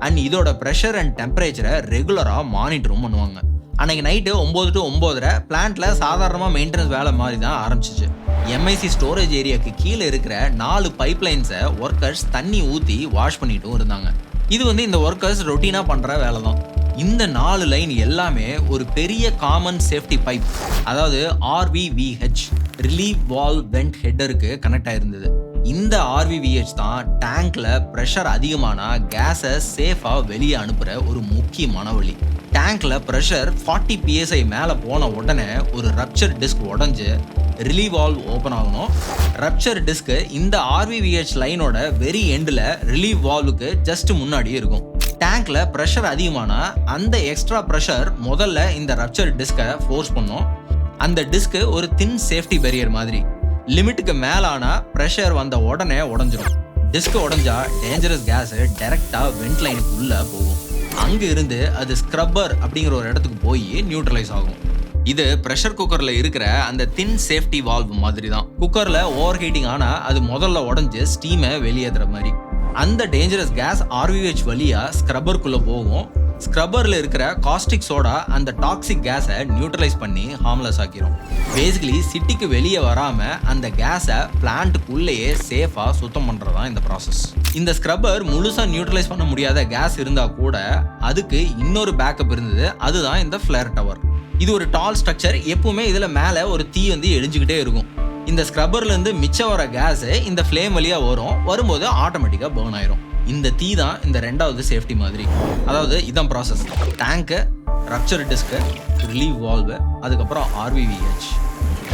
அண்ட் இதோட ப்ரெஷர் அண்ட் டெம்பரேச்சரை ரெகுலரா மானிட்டரும் பண்ணுவாங்க. அன்னைக்கு நைட்டு 9 to 9:30 பிளான்ட்ல சாதாரணமா மெயின்டெனன்ஸ் வேலை மாதிரி தான் ஆரம்பிச்சிச்சு. எம்ஐசி ஸ்டோரேஜ் ஏரியாவுக்கு கீழே இருக்கிற 4 பைப்லைன்ஸை ஒர்க்கர்ஸ் தண்ணி ஊற்றி வாஷ் பண்ணிட்டும் இருந்தாங்க. இது இந்த ஒர்க்கர்ஸ் ரொட்டீனா பண்ற வேலை தான். இந்த 4 லைன் எல்லாமே ஒரு பெரிய காமன் சேஃப்டி பைப், அதாவது RVVH ரிலீவ் வால்வ் வெண்ட் ஹெட்டருக்கு கனெக்ட் ஆயிருந்தது. இந்த RVVH தான் டேங்க்ல ப்ரெஷர் அதிகமானா கேஸை சேஃபா வெளியே அனுப்புற ஒரு முக்கியமான வழி. டேங்க்ல ப்ரெஷர் 40 PSI மேலே போன உடனே ஒரு ரப்சர் டிஸ்க் உடஞ்சு ரிலீவ் வால்வ் ஓப்பன் ஆகணும். ரப்சர் டிஸ்க் இந்த RVVH லைனோட வெரி எண்டில் ரிலீவ் வால்வுக்கு ஜஸ்ட் முன்னாடி இருக்கும். டேங்க்ல ப்ரெஷர் அதிகமானா அந்த எக்ஸ்ட்ரா ப்ரெஷர் முதல்ல இந்த ரப்சர் டிஸ்கை ஃபோர்ஸ் பண்ணும். அந்த டிஸ்க் ஒரு தின் சேஃப்டி பேரியர் மாதிரி. லிமிட்டுக்கு மேலானா ப்ரெஷர் வந்த உடனே உடஞ்சிடும். டிஸ்க் உடஞ்சா டேஞ்சரஸ் கேஸ் டைரக்டா வெண்ட் லைனுக்கு உள்ள போகும். அங்க இருந்து அது ஸ்க்ரப்பர் அப்படிங்கிற ஒரு இடத்துக்கு போய் நியூட்ரலைஸ் ஆகும். இது ப்ரெஷர் குக்கர்ல இருக்கிற அந்த தின் சேஃப்டி வால்வ் மாதிரி தான். குக்கர்ல ஓவர் ஹீட்டிங் ஆனா அது முதல்ல உடஞ்சு ஸ்டீமை வெளியேற்றுற மாதிரி. அந்த டேஞ்சரஸ் கேஸ் RVVH வழியா ஸ்க்ரப்பருக்குள்ள போகும். ஸ்க்ரப்பர்ல இருக்கிற காஸ்டிக் சோடா அந்த டாக்ஸிக் கேஸை நியூட்ரலைஸ் பண்ணி ஹார்ம்லெஸ் ஆக்கிரும். பேசிக்கலி சிட்டிக்கு வெளியே வராம அந்த கேஸை பிளான்ட்டுக்குள்ளேயே சேஃபா சுத்தம் பண்றதா இந்த ப்ராசஸ். இந்த ஸ்க்ரப்பர் முழுசா நியூட்ரலைஸ் பண்ண முடியாத கேஸ் இருந்தா கூட அதுக்கு இன்னொரு பேக்கப் இருந்தது. அதுதான் இந்த ஃபிளேர் டவர். இது ஒரு டால் ஸ்ட்ரக்சர். எப்பவுமே இதுல மேல ஒரு தீ எரிஞ்சுக்கிட்டே இருக்கும். இந்த ஸ்க்ரப்பர்ல இருந்து மிச்சம் வர கேஸ் இந்த ஃப்ளேம் வழியா வரும்போது ஆட்டோமேட்டிக்கா பர்ன் ஆயிரும். இந்த தீ தான் இந்த 2வது சேஃப்டி மாதிரி. அதாவது இதான் ப்ராசஸ். டேங்க்கு, ரப்சர் டிஸ்க்கு, ரிலீவ் வால்வு, அதுக்கப்புறம்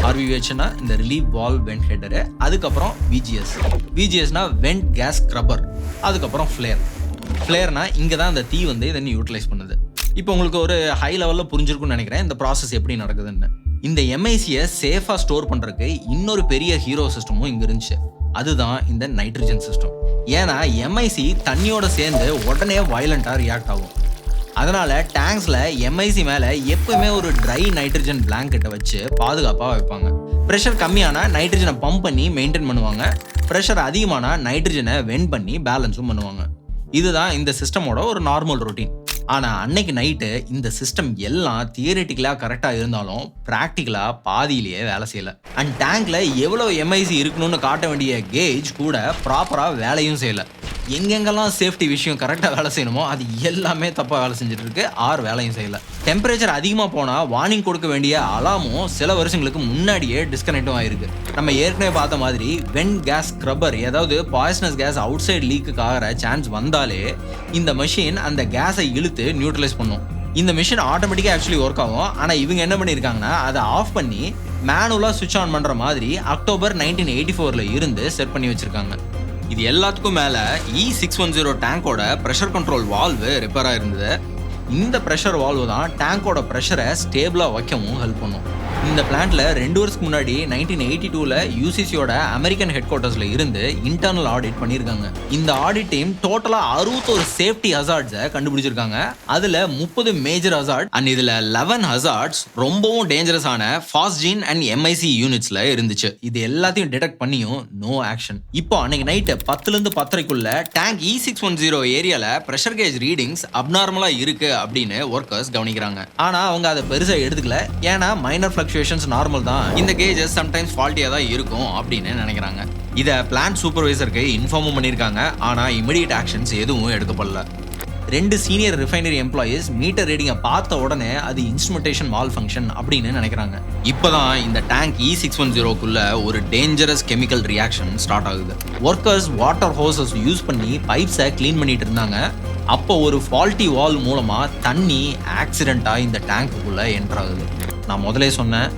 RVVHனா இந்த ரிலீவ் வால்வ் வெண்ட் ஹெட்டரு, அதுக்கப்புறம் VGSனா வெண்ட் கேஸ் ஸ்க்ரப்பர், அதுக்கப்புறம் ஃப்ளேர்னா இங்கே தான் இந்த தீ இதை யூட்டிலைஸ் பண்ணுது. இப்போ உங்களுக்கு ஒரு ஹை லெவலில் புரிஞ்சிருக்கும்னு நினைக்கிறேன் இந்த ப்ராசஸ் எப்படி நடக்குதுன்னு. இந்த எம்ஐசியை சேஃபாக ஸ்டோர் பண்ணுறதுக்கு இன்னொரு பெரிய ஹீரோ சிஸ்டமும் இங்கே இருந்துச்சு. அதுதான் இந்த நைட்ரஜன் சிஸ்டம். ஏன்னா எம்ஐசி தண்ணியோட சேர்ந்து உடனே வயலண்டா ரியாக்ட் ஆகும். அதனால டேங்க்ஸ்ல எம்ஐசி மேல எப்பவுமே ஒரு ட்ரை நைட்ரஜன் பிளாங்கெட்டை வச்சு பாதுகாப்பாக வைப்பாங்க. ப்ரெஷர் கம்மியானா நைட்ரஜனை பம்ப் பண்ணி மெயின்டைன் பண்ணுவாங்க. ப்ரெஷர் அதிகமானா நைட்ரஜனை வெண்ட் பண்ணி பேலன்ஸும் பண்ணுவாங்க. இதுதான் இந்த சிஸ்டமோட ஒரு நார்மல் ரொட்டீன். ஆனா அன்னைக்கு நைட்டு இந்த சிஸ்டம் எல்லாம் தியரிட்டிக்கலா கரெக்டா இருந்தாலும் பிராக்டிக்கலா பாதியிலேயே வேலை செய்யல. அண்ட் டேங்க்ல எவ்வளவு எம்ஐசி இருக்கணும்னு காட்ட வேண்டிய கேஜ் கூட ப்ராப்பரா வேலையும் செய்யல. எங்கெங்கெல்லாம் சேஃப்டி விஷயம் கரெக்டாக வேலை செய்யணுமோ அது எல்லாமே தப்பாக வேலை செஞ்சுட்டு இருக்கு, ஆர் வேலையும் செய்யலை. டெம்பரேச்சர் அதிகமாக போனால் வார்னிங் கொடுக்க வேண்டிய அலாமும் சில வருஷங்களுக்கு முன்னாடியே டிஸ்கனெக்டும் ஆயிருக்கு. நம்ம ஏற்கனவே பார்த்த மாதிரி வெண்ட் கேஸ் ஸ்க்ரப்பர், ஏதாவது பாய்சனஸ் கேஸ் அவுட் சைட் லீக்குக்கு ஆகிற சான்ஸ் வந்தாலே இந்த மெஷின் அந்த கேஸை இழுத்து நியூட்ரலைஸ் பண்ணும். இந்த மிஷின் ஆட்டோமேட்டிக்காக ஆக்சுவலி ஒர்க் ஆகும். ஆனால் இவங்க என்ன பண்ணியிருக்காங்கன்னா அதை ஆஃப் பண்ணி மேனுவலாக சுவிட்ச் ஆன் பண்ணுற மாதிரி அக்டோபர் 1984 இருந்து செட் பண்ணி வச்சுருக்காங்க. இது எல்லாத்துக்கும் மேலே E610 டேங்கோட ப்ரெஷர் கண்ட்ரோல் வால்வு ரிப்பேராக இருந்தது. இந்த ப்ரெஷர் வால்வு தான் டேங்கோட ப்ரெஷரை ஸ்டேபிளாக வைக்கவும் ஹெல்ப் பண்ணும். இந்த பிளான்ட்ல 2 வருஷத்துக்கு முன்னாடி 1982ல யூசிசியோட அமெரிக்கன் ஹெட் குவார்ட்டர்ஸ்ல இருந்து இன்டர்னல் ஆடிட் பண்ணியிருக்காங்க. இந்த ஆடிட் டீம் டோட்டலா 61 சேஃப்டி ஹசார்ட்ஸை கண்டுபிடிச்சிருக்காங்க. அதுல 30 மேஜர் ஹசார்ட் அண்ட் இதுல 11 ஹசார்ட்ஸ் ரொம்பவும் டேஞ்சரஸான ஃபாஸ்ஜீன் அண்ட் எம்ஐசி யூனிட்ஸ்ல இருந்துச்சு. இது எல்லாத்தையும் டிடெக்ட் பண்ணியும் நோ ஆக்ஷன். இப்போ அன்னைக்கு நைட்டு 10லிருந்து 10:30க்குள்ள டேங்க் E610 ஏரியால ப்ரெஷர் கேஜ் ரீடிங்ஸ் அப்நார்மலா இருக்கு அப்படின்னு ஒர்க்கர்ஸ் கவனிக்கிறாங்க. ஆனா அவங்க அதை பெருசா எடுத்துக்கல, ஏன்னா மைனர் ஃப்ளக்சுவேஷன்ஸ் நார்மல் தான், இந்த கேஜஸ் சம்டைம்ஸ் ஃபால்ட்டியா தான் இருக்கும் அப்படின்னு நினைக்கிறாங்க. இதை பிளான்ட் சூப்பர்வைசருக்கு இன்ஃபார்மும் பண்ணியிருக்காங்க. ஆனா இமிடியேட் ஆக்ஷன்ஸ் எதுவும் எடுக்கப்படல. 2 சீனியர் ரிஃபைனரி எம்ப்ளாயீஸ் மீட்டர் ரீடிங்கை பார்த்த உடனே அது இன்ஸ்ட்ருமெண்டேஷன் மால் ஃபங்க்ஷன் அப்படின்னு நினைக்கிறாங்க. இப்போதான் இந்த டேங்க் E610க்குள்ள ஒரு டேஞ்சரஸ் கெமிக்கல் ரியாக்ஷன் ஸ்டார்ட் ஆகுது. ஒர்க்கர்ஸ் வாட்டர் ஹோசஸ் யூஸ் பண்ணி பைப்ஸை க்ளீன் பண்ணிட்டு இருந்தாங்க. அப்போ ஒரு ஃபால்ட்டி வால் மூலமா தண்ணி ஆக்சிடென்ட்டா இந்த டேங்க்குள்ள என்டர் ஆகுது. நான் முதலே சொன்னேன்,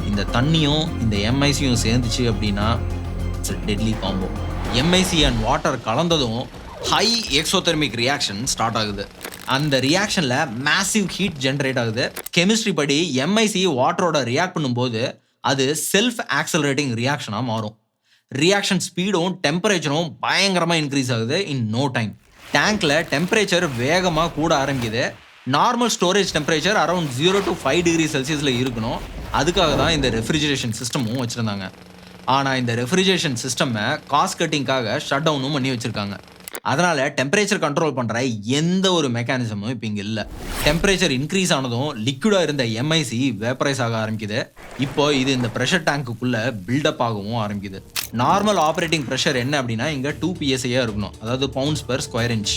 இந்த தண்ணியும் இந்த எம்ஐசியும் சேர்ந்துச்சு அப்படின்னா it's deadly combo. MIC and water கலந்ததும் ஹை எக்ஸோதெர்மிக் ரியாக்ஷன் ஸ்டார்ட் ஆகுது. அந்த ரியாக்ஷன்ல மேசிவ் ஹீட் ஜென்ரேட் ஆகுது. கெமிஸ்ட்ரி படி எம்ஐசி வாட்டரோட ரியாக்ட் பண்ணும்போது அது செல்ஃப் ஆக்சலரேட்டிங் ரியாக்ஷனா மாறும். ரியாக்ஷன் ஸ்பீடும் டெம்பரேச்சரும் பயங்கரமா இன்க்ரீஸ் ஆகுது இன் நோ டைம். டேங்க்ல டெம்பரேச்சர் வேகமாக கூட ஆரம்பிக்குது. Normal storage temperature around 0 to 5 degree செல்சியஸில் இருக்கணும். அதுக்காக தான் இந்த ரெஃப்ரிஜரேஷன் சிஸ்டமும் வச்சுருந்தாங்க. ஆனால் இந்த ரெஃப்ரிஜரேஷன் சிஸ்டம்மை காஸ்ட் கட்டிங்காக ஷட் டவுனும் பண்ணி வச்சுருக்காங்க. அதனால் டெம்பரேச்சர் கண்ட்ரோல் பண்ணுற எந்த ஒரு மெக்கானிசமும் இப்போ இங்கே இல்லை. டெம்பரேச்சர் இன்க்ரீஸ் ஆனதும் லிக்விடாக இருந்த எம்ஐசி வேப்பரைஸ் ஆக ஆரம்பிக்குது. இப்போ இது இந்த ப்ரெஷர் டேங்க்குள்ளே பில்டப் ஆகவும் ஆரம்பிக்குது. நார்மல் ஆப்ரேட்டிங் ப்ரெஷர் என்ன அப்படின்னா இங்கே 2 PSI இருக்கணும், அதாவது பவுண்ட்ஸ் பெர் ஸ்கொயர் இன்ச்.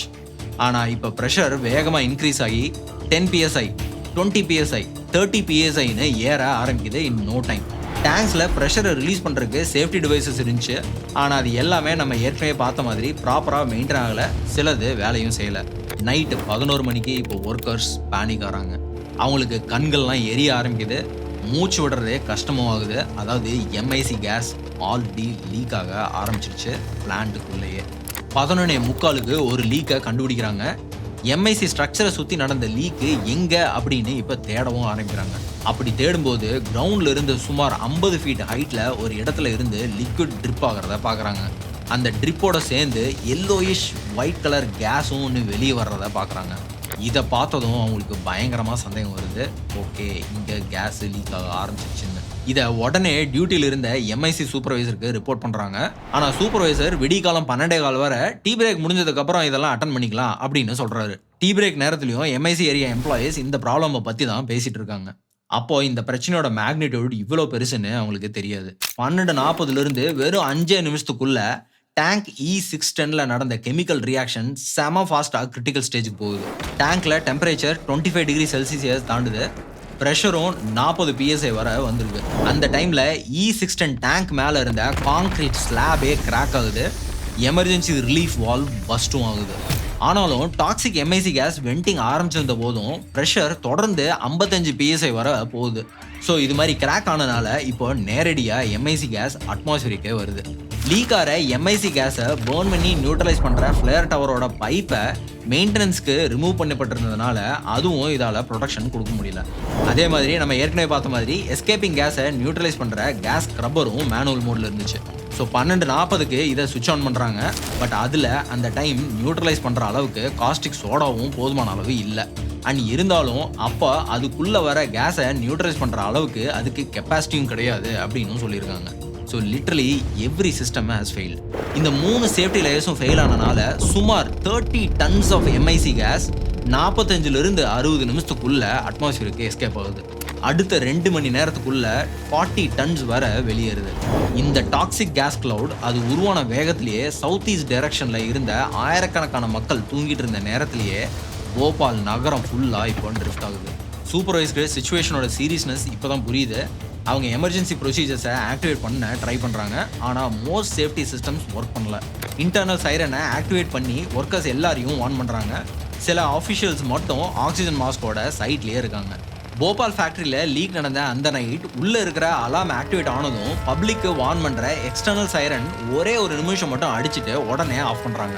ஆனால் இப்போ ப்ரெஷர் வேகமாக இன்க்ரீஸ் ஆகி 10 PSI, 20 PSI, 30 PSIன்னு ஏற ஆரம்பிக்குது இன் நோ டைம். டேங்க்ஸில் ப்ரெஷரை ரிலீஸ் பண்ணுறதுக்கு சேஃப்டி டிவைசஸ் இருந்துச்சு. ஆனால் அது எல்லாமே நம்ம ஏற்கனவே பார்த்த மாதிரி ப்ராப்பராக மெயின்டைன் ஆகலை, சிலது வேலையும் செய்யலை. நைட்டு 11 மணிக்கு இப்போ ஒர்க்கர்ஸ் பேனிக் ஆகிறாங்க. அவங்களுக்கு கண்கள்லாம் எரிய ஆரம்பிக்குது, மூச்சு விடுறதே கஷ்டமும் ஆகுது. அதாவது எம்ஐசி கேஸ் ஆல்ரெடி லீக் ஆக ஆரம்பிச்சிருச்சு பிளான்ட்டுக்குள்ளேயே. 11:45 ஒரு லீக்கை கண்டுபிடிக்கிறாங்க. எம்ஐசி ஸ்ட்ரக்சரை சுற்றி நடந்த லீக்கு எங்கே அப்படின்னு இப்போ தேடவும் ஆரம்பிக்கிறாங்க. அப்படி தேடும்போது கிரவுண்டில் இருந்து சுமார் 50 ஃபீட் ஹைட்டில் ஒரு இடத்துல இருந்து லிக்விட் ட்ரிப் ஆகிறத பார்க்குறாங்க. அந்த ட்ரிப்போட சேர்ந்து எல்லோயிஷ் ஒயிட் கலர் கேஸும் ஒன்று வெளியே வர்றத பார்க்குறாங்க. இதை பார்த்ததும் அவங்களுக்கு பயங்கரமாக சந்தேகம் வருது. ஓகே, இங்கே கேஸ் லீக் ஆக ஆரம்பிச்சிருச்சுன்னு. இதை உடனே டியூட்டியில் இருந்த எம்ஐசி சூப்பர்வைசருக்கு ரிப்போர்ட் பண்ணுறாங்க. ஆனால் சூப்பர்வைசர் விடிகாலம் 12:15 வரை டீ பிரேக் முடிஞ்சதுக்கப்புறம் இதெல்லாம் அட்டன் பண்ணிக்கலாம் அப்படின்னு சொல்கிறாரு. டீ பிரேக் நேரத்துலையும் எம்ஐசி ஏரியா எம்ப்ளாயீஸ் இந்த ப்ராப்ளமை பற்றி தான் பேசிகிட்டு இருக்காங்க. அப்போ இந்த பிரச்சனையோட மேக்னிடியூட் இவ்வளோ பெருசுன்னு அவங்களுக்கு தெரியாது. 12:40 வெறும் 5 நிமிஷத்துக்குள்ள டேங்க் E610ல நடந்த கெமிக்கல் ரியாக்ஷன் செம ஃபாஸ்ட்டாக கிரிட்டிக்கல் ஸ்டேஜுக்கு போகுது. டேங்க்ல டெம்பரேச்சர் 25 டிகிரி செல்சியஸ் தாண்டுது. ப்ரெஷரும் 40 PSI வரை வந்திருக்கு. அந்த டைமில் E610 டேங்க் மேலே இருந்த கான்க்ரீட் ஸ்லாபே கிராக் ஆகுது. எமர்ஜென்சி ரிலீஃப் வால்வ் பஸ்டும் ஆகுது. ஆனாலும் டாக்ஸிக் எம்ஐசி கேஸ் வெண்டிங் ஆரம்பிச்சிருந்த போதும் ப்ரெஷர் தொடர்ந்து 55 PSI வரை போகுது. ஸோ இது மாதிரி கிராக் ஆனதுனால இப்போ நேரடியாக எம்ஐசி கேஸ் அட்மாஸ்பியருக்கே வருது. லீக் ஆகிற எம்ஐசி கேஸை பேர்ன் பண்ணி நியூட்ரலைஸ் பண்ணுற ஃப்ளேர் டவரோட பைப்பை மெயின்டெனன்ஸ்க்கு ரிமூவ் பண்ணப்பட்டிருந்ததுனால அதுவும் இதால் ப்ரொடக்ஷன் கொடுக்க முடியல. அதே மாதிரி நம்ம ஏற்கனவே பார்த்த மாதிரி எஸ்கேப்பிங் கேஸை நியூட்ரலைஸ் பண்ணுற கேஸ் ஸ்க்ரப்பரும் மேனுவல் மோடில் இருந்துச்சு. ஸோ 12:40 இதை சுவிட்ச் ஆன் பண்ணுறாங்க. பட் அதில் அந்த டைம் நியூட்ரலைஸ் பண்ணுற அளவுக்கு காஸ்டிக் சோடாவும் போதுமான அளவு இல்லை. அண்ட் இருந்தாலும் அப்போ அதுக்குள்ளே வர கேஸை நியூட்ரலைஸ் பண்ணுற அளவுக்கு அதுக்கு கெப்பாசிட்டியும் கிடையாது அப்படின்னு சொல்லியிருக்காங்க. So literally every system has failed. இந்த 3 சேஃப்டி லேயர்ஸும் ஃபெயில் ஆனனால சுமார் 30 tons of MIC gas 45 to 60 நிமிஷத்துக்குள்ள அட்மாஸ்பியருக்கு எஸ்கேப் ஆகுது. அடுத்த 2 மணி நேரத்துக்குள்ள 40 டன்ஸ் வரை வெளியேறுது. இந்த டாக்ஸிக் கேஸ் கிளவுட் அது உருவான வேகத்திலேயே சவுத் ஈஸ்ட் டைரக்ஷன்ல இருந்த ஆயிரக்கணக்கான மக்கள் தூங்கிட்டு இருந்த நேரத்திலேயே போபால் நகரம் ஃபுல்லா இப்போ ட்ரிஃப்ட் ஆகுது. சூப்பர்வைஸ்க்கு சிச்சுவேஷனோட சீரியஸ்னஸ் இப்போதான் புரியுது. அவங்க எமர்ஜென்சி ப்ரொசீஜர்ஸை ஆக்டிவேட் பண்ண ட்ரை பண்ணுறாங்க. ஆனால் மோஸ்ட் சேஃப்டி சிஸ்டம்ஸ் ஒர்க் பண்ணல. இன்டர்னல் சைரனை ஆக்டிவேட் பண்ணி ஒர்க்கர்ஸ் எல்லாரையும் வார்ன் பண்ணுறாங்க. சில ஆஃபிஷியல்ஸ் மட்டும் ஆக்சிஜன் மாஸ்கோட சைட்லேயே இருக்காங்க. போபால் ஃபேக்ட்ரியில் லீக் நடந்த அந்த நைட் உள்ளே இருக்கிற அலார்ம் ஆக்டிவேட் ஆனதும் பப்ளிக்கு வார்ன் பண்ணுற எக்ஸ்டர்னல் சைரன் ஒரே ஒரு நிமிஷம் மட்டும் அடிச்சுட்டு உடனே ஆஃப் பண்ணுறாங்க.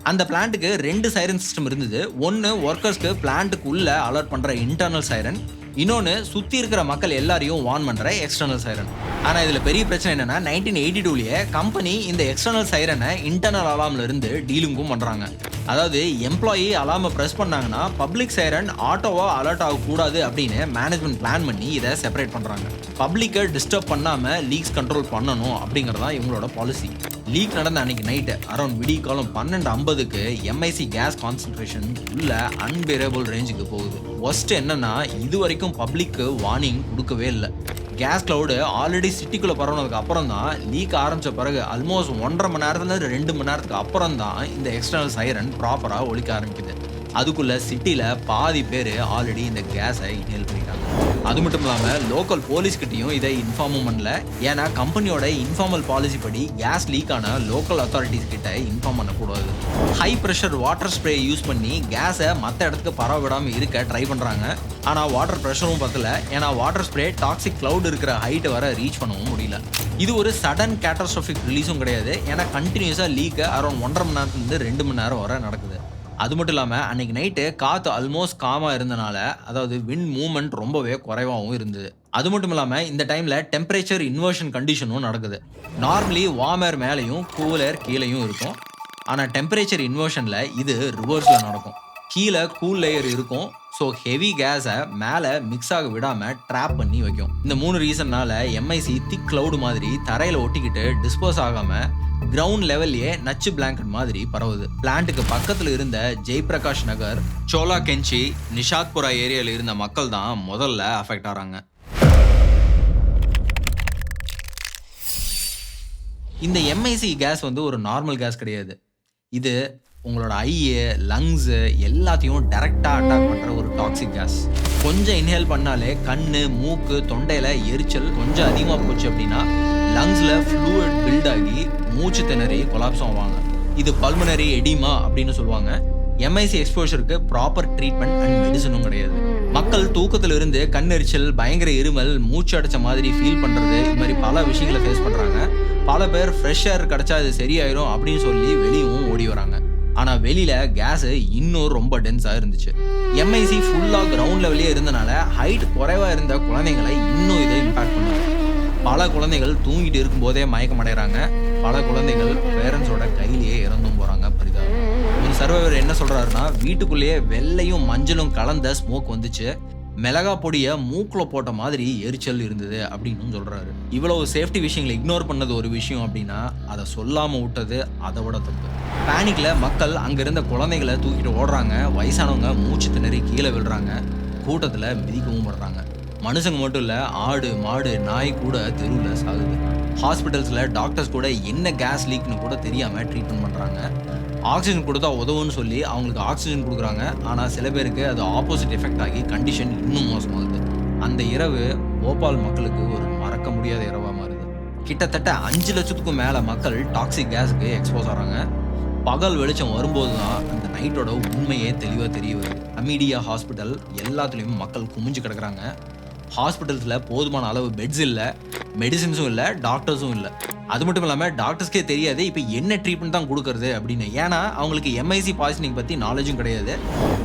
அந்த பிளான்ட்டுக்கு 2 சைரன் சிஸ்டம் இருந்தது. ஒன்று ஒர்க்கர்ஸ்க்கு பிளான்ட்டுக்கு உள்ள அலர்ட் பண்ணுற இன்டர்னல் சைரன், இன்னொன்று சுற்றி இருக்கிற மக்கள் எல்லாரையும் வார்ன் பண்ணுற எக்ஸ்டர்னல் சைரன். ஆனால் இதில் பெரிய பிரச்சனை என்னென்னா 1982 கம்பெனி இந்த எக்ஸ்டர்னல் சைரனை இன்டர்னல் அலார்மில் இருந்து டீலிங்கும் பண்ணுறாங்க. அதாவது எம்ப்ளாயி அலார்மை ப்ரெஸ் பண்ணாங்கன்னா பப்ளிக் சைரன் ஆட்டோவாக அலர்ட் ஆகக்கூடாது அப்படின்னு மேனேஜ்மெண்ட் பிளான் பண்ணி இதை செப்பரேட் பண்ணுறாங்க. பப்ளிக்கை டிஸ்டர்ப் பண்ணாமல் லீக்ஸ் கண்ட்ரோல் பண்ணணும் அப்படிங்கிறதான் இவங்களோட பாலிசி. லீக் நடந்த அன்னைக்கு நைட்டு அரௌண்ட் விடிய காலம் 12:50க்கு எம்ஐசி கேஸ் கான்சன்ட்ரேஷன் உள்ள அன்பேரபிள் ரேஞ்சுக்கு போகுது. ஒஸ்ட் என்னன்னா இது வரைக்கும் பப்ளிக்கு வார்னிங் கொடுக்கவே இல்லை. கேஸ் கிளவுடு ஆல்ரெடி சிட்டிக்குள்ளே பரவுனதுக்கு அப்புறம் தான் லீக் ஆரம்பித்த பிறகு ஆல்மோஸ்ட் 1.5 மணி நேரத்துலேருந்து 2 மணி நேரத்துக்கு அப்புறம் தான் இந்த எக்ஸ்டர்னல் சைரன் ப்ராப்பராக ஒழிக்க ஆரம்பிக்குது. அதுக்குள்ளே சிட்டியில் பாதி பேர் ஆல்ரெடி இந்த கேஸை இன்ஹேல் பண்ணிட்டாங்க. அது மட்டும் இல்லாமல் லோக்கல் போலீஸ்கிட்டையும் இதை இன்ஃபார்மும் பண்ணல. ஏன்னா கம்பெனியோட இன்ஃபார்மல் பாலிசி படி கேஸ் லீக் ஆன லோக்கல் அத்தாரிட்டிஸ் கிட்ட இன்ஃபார்ம் பண்ணக்கூடாது. High pressure water spray use பண்ணி கேஸை மற்ற இடத்துக்கு பரவ விடாமல் இருக்க ட்ரை பண்ணுறாங்க. ஆனால் வாட்டர் ப்ரெஷரும் பத்தல. ஏன்னா வாட்டர் ஸ்ப்ரே டாக்ஸிக் கிளவுட் இருக்கிற ஹைட்டை வர ரீச் பண்ணவும் முடியல. இது ஒரு சடன் கேட்டாஸ்ட்ரோஃபிக் ரிலீஸும் கிடையாது. ஏன்னா கண்டினியூஸாக லீக் அரௌண்ட் 1.5 மணி நேரத்துலேருந்து 2 மணி நேரம் வரை நடக்குது. அது மட்டும் இல்லாமல் அன்றைக்கி நைட்டு காற்று ஆல்மோஸ்ட் காமாக இருந்தனால, அதாவது விண்ட் மூவ்மெண்ட் ரொம்பவே குறைவாகவும் இருந்தது. அது மட்டும் இல்லாமல் இந்த டைமில் டெம்பரேச்சர் இன்வர்ஷன் கண்டிஷனும் நடக்குது. நார்மலி வார்ம் ஏர் மேலேயும் கூல் ஏர் கீழேயும் இருக்கும். ஆனால் டெம்பரேச்சர் இன்வர்ஷனில் இது ரிவர்ஸில் நடக்கும். கீழே கூல் லேயர் இருக்கும். ஸோ ஹெவி கேஸை மேலே மிக்ஸ் ஆக விடாமல் ட்ராப் பண்ணி வைக்கும். இந்த 3 ரீசன்னால எம்ஐசி திக் கிளவுடு மாதிரி தரையில் ஒட்டிக்கிட்டு டிஸ்போஸ் ஆகாமல் கிரவுண்ட் லெவல்லையே நச்சு பிளாங்கெட் மாதிரி பரவுது. பிளான்ட்டுக்கு பக்கத்தில் இருந்த ஜெய்பிரகாஷ் நகர், சோலா கெஞ்சி, நிஷாத்புரா ஏரியாவில் இருந்த மக்கள் தான் முதல்ல அஃபெக்ட் ஆகிறாங்க. இந்த எம்ஐசி கேஸ் வந்து ஒரு நார்மல் கேஸ் கிடையாது. இது உங்களோட ஐயு, லங்ஸு எல்லாத்தையும் டைரெக்டாக அட்டாக் பண்ணுற ஒரு டாக்ஸிக் கேஸ். கொஞ்சம் இன்ஹேல் பண்ணாலே கண்ணு, மூக்கு, தொண்டையில் எரிச்சல் கொஞ்சம் அதிகமாக போச்சு அப்படின்னா லங்ஸில் ஃப்ளூயிட் பில்ட் ஆகி மூச்சு திணறி கொலாப்ஸ் ஆவாங்க. இது பல்மனரி எடிமா அப்படின்னு சொல்லுவாங்க. எம்ஐசி எக்ஸ்போஷருக்கு ப்ராப்பர் ட்ரீட்மெண்ட் அண்ட் மெடிசனும் கிடையாது. மக்கள் தூக்கத்தில் இருந்து கண்ணெரிச்சல், பயங்கர இருமல், மூச்சு அடைச்ச மாதிரி ஃபீல் பண்ணுறது, இது மாதிரி பல விஷயங்களை ஃபேஸ் பண்ணுறாங்க. பல பேர் ஃப்ரெஷ் ஏர் கிடச்சா அது சரியாயிரும் அப்படின்னு சொல்லி வெளியும் ஓடி வராங்க. ஆனால் வெளியில் கேஸு இன்னும் ரொம்ப டென்ஸாக இருந்துச்சு. எம்ஐசி ஃபுல்லாக கிரவுண்ட் லெவலே இருந்தனால ஹைட் குறைவாக இருந்த குழந்தைங்களை இன்னும் இதை இம்பாக்ட் பண்ணுவாங்க. பல குழந்தைகள் தூங்கிட்டு இருக்கும்போதே மயக்கம் அடைகிறாங்க. பல குழந்தைகள் பேரண்ட்ஸோட கையிலேயே இறந்தும் போகிறாங்க. பரிதாபம். ஒரு சர்வைவர் என்ன சொல்கிறாருன்னா, வீட்டுக்குள்ளேயே வெள்ளையும் மஞ்சளும் கலந்த ஸ்மோக் வந்துச்சு. மிளகா பொடியை மூக்கில் போட்ட மாதிரி எரிச்சல் இருந்தது அப்படின்னு சொல்கிறாரு. இவ்வளவு சேஃப்டி விஷயங்களை இக்னோர் பண்ணது ஒரு விஷயம் அப்படின்னா அதை சொல்லாமல் விட்டது அதை விட தப்பு. பேனிக்கில் மக்கள் அங்கே இருந்த குழந்தைகளை தூக்கிட்டு ஓடுறாங்க. வயசானவங்க மூச்சு திணறி கீழே விழுறாங்க. கூட்டத்தில் மிதிக்கவும் படுறாங்க. மனுஷங்க மட்டும் இல்லை, ஆடு, மாடு, நாய் கூட தெருவில் சாகுது. ஹாஸ்பிட்டல்ஸில் டாக்டர்ஸ் கூட என்ன கேஸ் லீக்னு கூட தெரியாமல் ட்ரீட்மெண்ட் பண்ணுறாங்க. ஆக்சிஜன் கொடுத்தா உதவுன்னு சொல்லி அவங்களுக்கு ஆக்சிஜன் கொடுக்குறாங்க. ஆனால் சில பேருக்கு அது ஆப்போசிட் எஃபெக்ட் ஆகி கண்டிஷன் இன்னும் மோசமாகுது. அந்த இரவு போபால் மக்களுக்கு ஒரு மறக்க முடியாத இரவாக மாறுது. கிட்டத்தட்ட 5 லட்சத்துக்கும் மேலே மக்கள் டாக்ஸிக் கேஸுக்கு எக்ஸ்போஸ் ஆகிறாங்க. பகல் வெளிச்சம் வரும்போது தான் அந்த நைட்டோட உண்மையே தெளிவாக தெரிய வருது. அமீடியா ஹாஸ்பிட்டல் எல்லாத்துலேயும் மக்கள் குமிஞ்சு கிடக்குறாங்க. ஹாஸ்பிட்டல்ஸில் போதுமான அளவு பெட்ஸ் இல்லை, மெடிசின்ஸும் இல்லை, டாக்டர்ஸும் இல்லை. அது மட்டும் இல்லாமல் டாக்டர்ஸ்க்கே தெரியாது இப்போ என்ன ட்ரீட்மெண்ட் தான் கொடுக்கறது அப்படின்னு. ஏன்னா அவங்களுக்கு எம்ஐசி பாய்சனிங் பற்றி நாலேஜும் கிடையாது.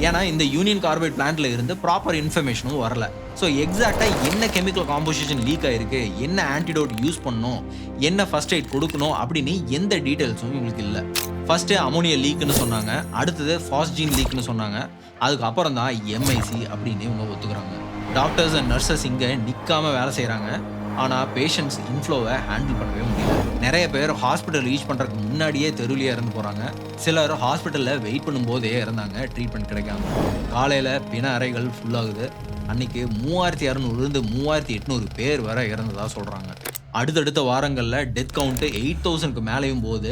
ஏன்னா இந்த யூனியன் கார்பைட் பிளான்ட்ல இருந்து ப்ராப்பர் இன்ஃபர்மேஷனும் வரல. ஸோ எக்ஸாக்டாக என்ன கெமிக்கல் காம்போசிஷன் லீக் ஆகிருக்கு, என்ன ஆன்டிடோட் யூஸ் பண்ணணும், என்ன ஃபர்ஸ்ட் எய்ட் கொடுக்கணும் அப்படின்னு எந்த டீட்டெயில்ஸும் இவங்களுக்கு இல்லை. ஃபர்ஸ்ட்டு அமோனியா லீக்னு சொன்னாங்க, அடுத்தது ஃபாஸ்ஜீன் லீக்னு சொன்னாங்க, அதுக்கப்புறம் தான் எம்ஐசி அப்படின்னு இவங்க ஒத்துக்கிறாங்க. டாக்டர்ஸ் அண்ட் நர்சஸ் இங்கே நிற்காமல் வேலை செய்கிறாங்க. ஆனால் பேஷண்ட்ஸ் இன்ஃப்ளோவை ஹேண்டில் பண்ணவே முடியல. நிறைய பேர் ஹாஸ்பிட்டல் ரீச் பண்ணுறதுக்கு முன்னாடியே தெருவிலேயே இறந்து போகிறாங்க. சிலர் ஹாஸ்பிட்டலில் வெயிட் பண்ணும்போதே இறந்தாங்க ட்ரீட்மெண்ட் கிடைக்காம. காலையில் பிண அறைகள் ஃபுல்லாகுது. அன்னைக்கு 3600 3800 பேர் வரை இறந்ததா சொல்றாங்க. அடுத்தடுத்த வாரங்களில் டெத் கவுண்ட் 8000க்கு மேலேயும் போது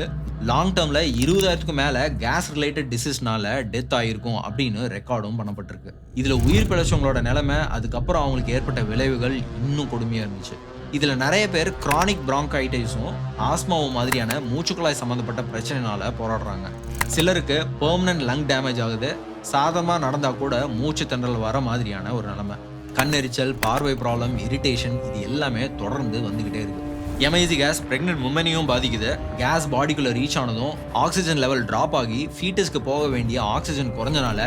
லாங் டேர்மில் 20,000க்கு மேலே கேஸ் ரிலேட்டட் டிசீஸ்னால டெத் ஆகிருக்கும் அப்படின்னு ரெக்கார்டும் பண்ணப்பட்டிருக்கு. இதில் உயிர் பிழைச்சவங்களோட நிலைமை அதுக்கப்புறம் அவங்களுக்கு ஏற்பட்ட விளைவுகள் இன்னும் கொடுமையாக இருந்துச்சு. இதில் நிறைய பேர் கிரானிக் பிராங்கைட்டிஸும் ஆஸ்மாவும் மாதிரியான மூச்சுக்குழாய் சம்மந்தப்பட்ட பிரச்சனைனால போராடுறாங்க. சிலருக்கு பெர்மனன்ட் லங் டேமேஜ் ஆகுது. சாதாரணமாக நடந்தால் கூட மூச்சு திணறல் வர மாதிரியான ஒரு நிலைமை. கண்ணெரிச்சல், பார்வை ப்ராப்ளம், இரிட்டேஷன் இது எல்லாமே தொடர்ந்து வந்துக்கிட்டே இருக்கு. எம்ஐசி கேஸ் பிரெக்னென்ட் உமனையும் பாதிக்குது. கேஸ் பாடிக்குள்ளே ரீச் ஆனதும் ஆக்சிஜன் லெவல் ட்ராப் ஆகி ஃபீட்டஸ்க்கு போக வேண்டிய ஆக்சிஜன் குறைஞ்சனால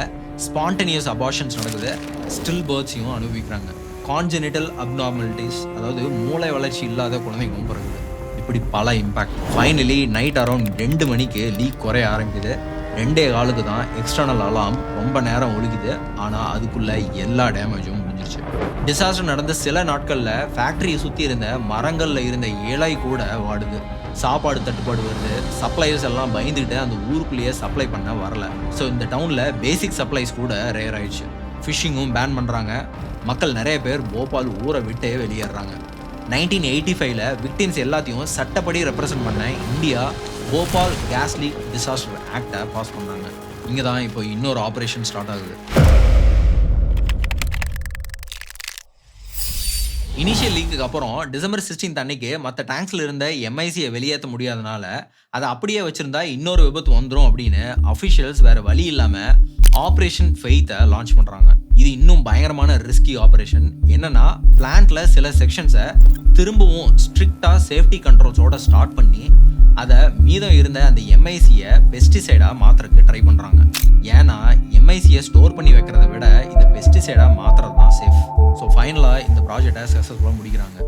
ஸ்பான்டேனியஸ் அபார்ஷன்ஸ் நடக்குது. ஸ்டில் பர்த்ஸையும் அனுபவிக்கிறாங்க. கான்ஜெனிட்டல் அப்நார்மாலிட்டிஸ், அதாவது மூளை வளர்ச்சி இல்லாத குழந்தைங்களும் பிறகுது. இப்படி பல இம்பேக்ட். ஃபைனலி நைட் அரௌண்ட் 2 மணிக்கு லீக் குறைய ஆரம்பிக்குது. 2:15 தான் எக்ஸ்டர்னல் அலாம் ரொம்ப நேரம் ஒழுகுது. ஆனால் அதுக்குள்ள எல்லா டேமேஜும் முடிஞ்சிருச்சு. டிசாஸ்டர் நடந்த சில நாட்களில் ஃபேக்டரியை சுற்றி இருந்த மரங்களில் இருந்த இலை கூட வாடுது. சாப்பாடு தட்டுப்பாடு வருது. சப்ளைஸ் எல்லாம் பயந்துக்கிட்டு அந்த ஊருக்குள்ளேயே சப்ளை பண்ண வரல. ஸோ இந்த டவுனில் பேசிக் சப்ளைஸ் கூட ரேர் ஆயிடுச்சு. ஃபிஷிங்கும் பேன் பண்ணுறாங்க. மக்கள் நிறைய பேர் போபால் ஊரை விட்டே வெளியேறாங்க. 1985 விக்டிம்ஸ் எல்லாத்தையும் சட்டப்படி ரெப்ரசன்ட் பண்ண India Bhopal gas leak disaster ஆக்டை பாஸ் பண்ணாங்க. இங்கே தான் இப்போ இன்னொரு ஆப்ரேஷன் ஸ்டார்ட் ஆகுது. இனிஷியல் லீக்குக்கு அப்புறம் டிசம்பர் 16 அன்னைக்கு மற்ற டேங்க்ஸில் இருந்த எம்ஐசியை வெளியேற்ற முடியாதனால அதை அப்படியே வச்சிருந்தா இன்னொரு விபத்து வந்துடும் அப்படின்னு அஃபிஷியல்ஸ் வேற வழி இல்லாமல் ஆப்ரேஷன் ஃபெய்த்தை லான்ச் பண்ணுறாங்க. இது இன்னும் பயங்கரமான ரிஸ்கி ஆப்ரேஷன். என்னன்னா பிளான்ட்ல சில செக்ஷன்ஸை திரும்பவும் ஸ்ட்ரிக்டாக சேஃப்டி கண்ட்ரோல்ஸோட ஸ்டார்ட் பண்ணி அதை மீதம் இருந்த அந்த எம்ஐசியை பெஸ்டிசைடாக மாற்றுறதுக்கு ட்ரை பண்ணுறாங்க. ஏன்னா எம்ஐசியை ஸ்டோர் பண்ணி வைக்கிறத விட இதை பெஸ்டிசைடாக மாற்றுறது தான் சேஃப். ஸோ ஃபைனலாக இந்த ப்ராஜெக்டை சக்ஸஸ்ஃபுல்லாக முடிக்கிறாங்க.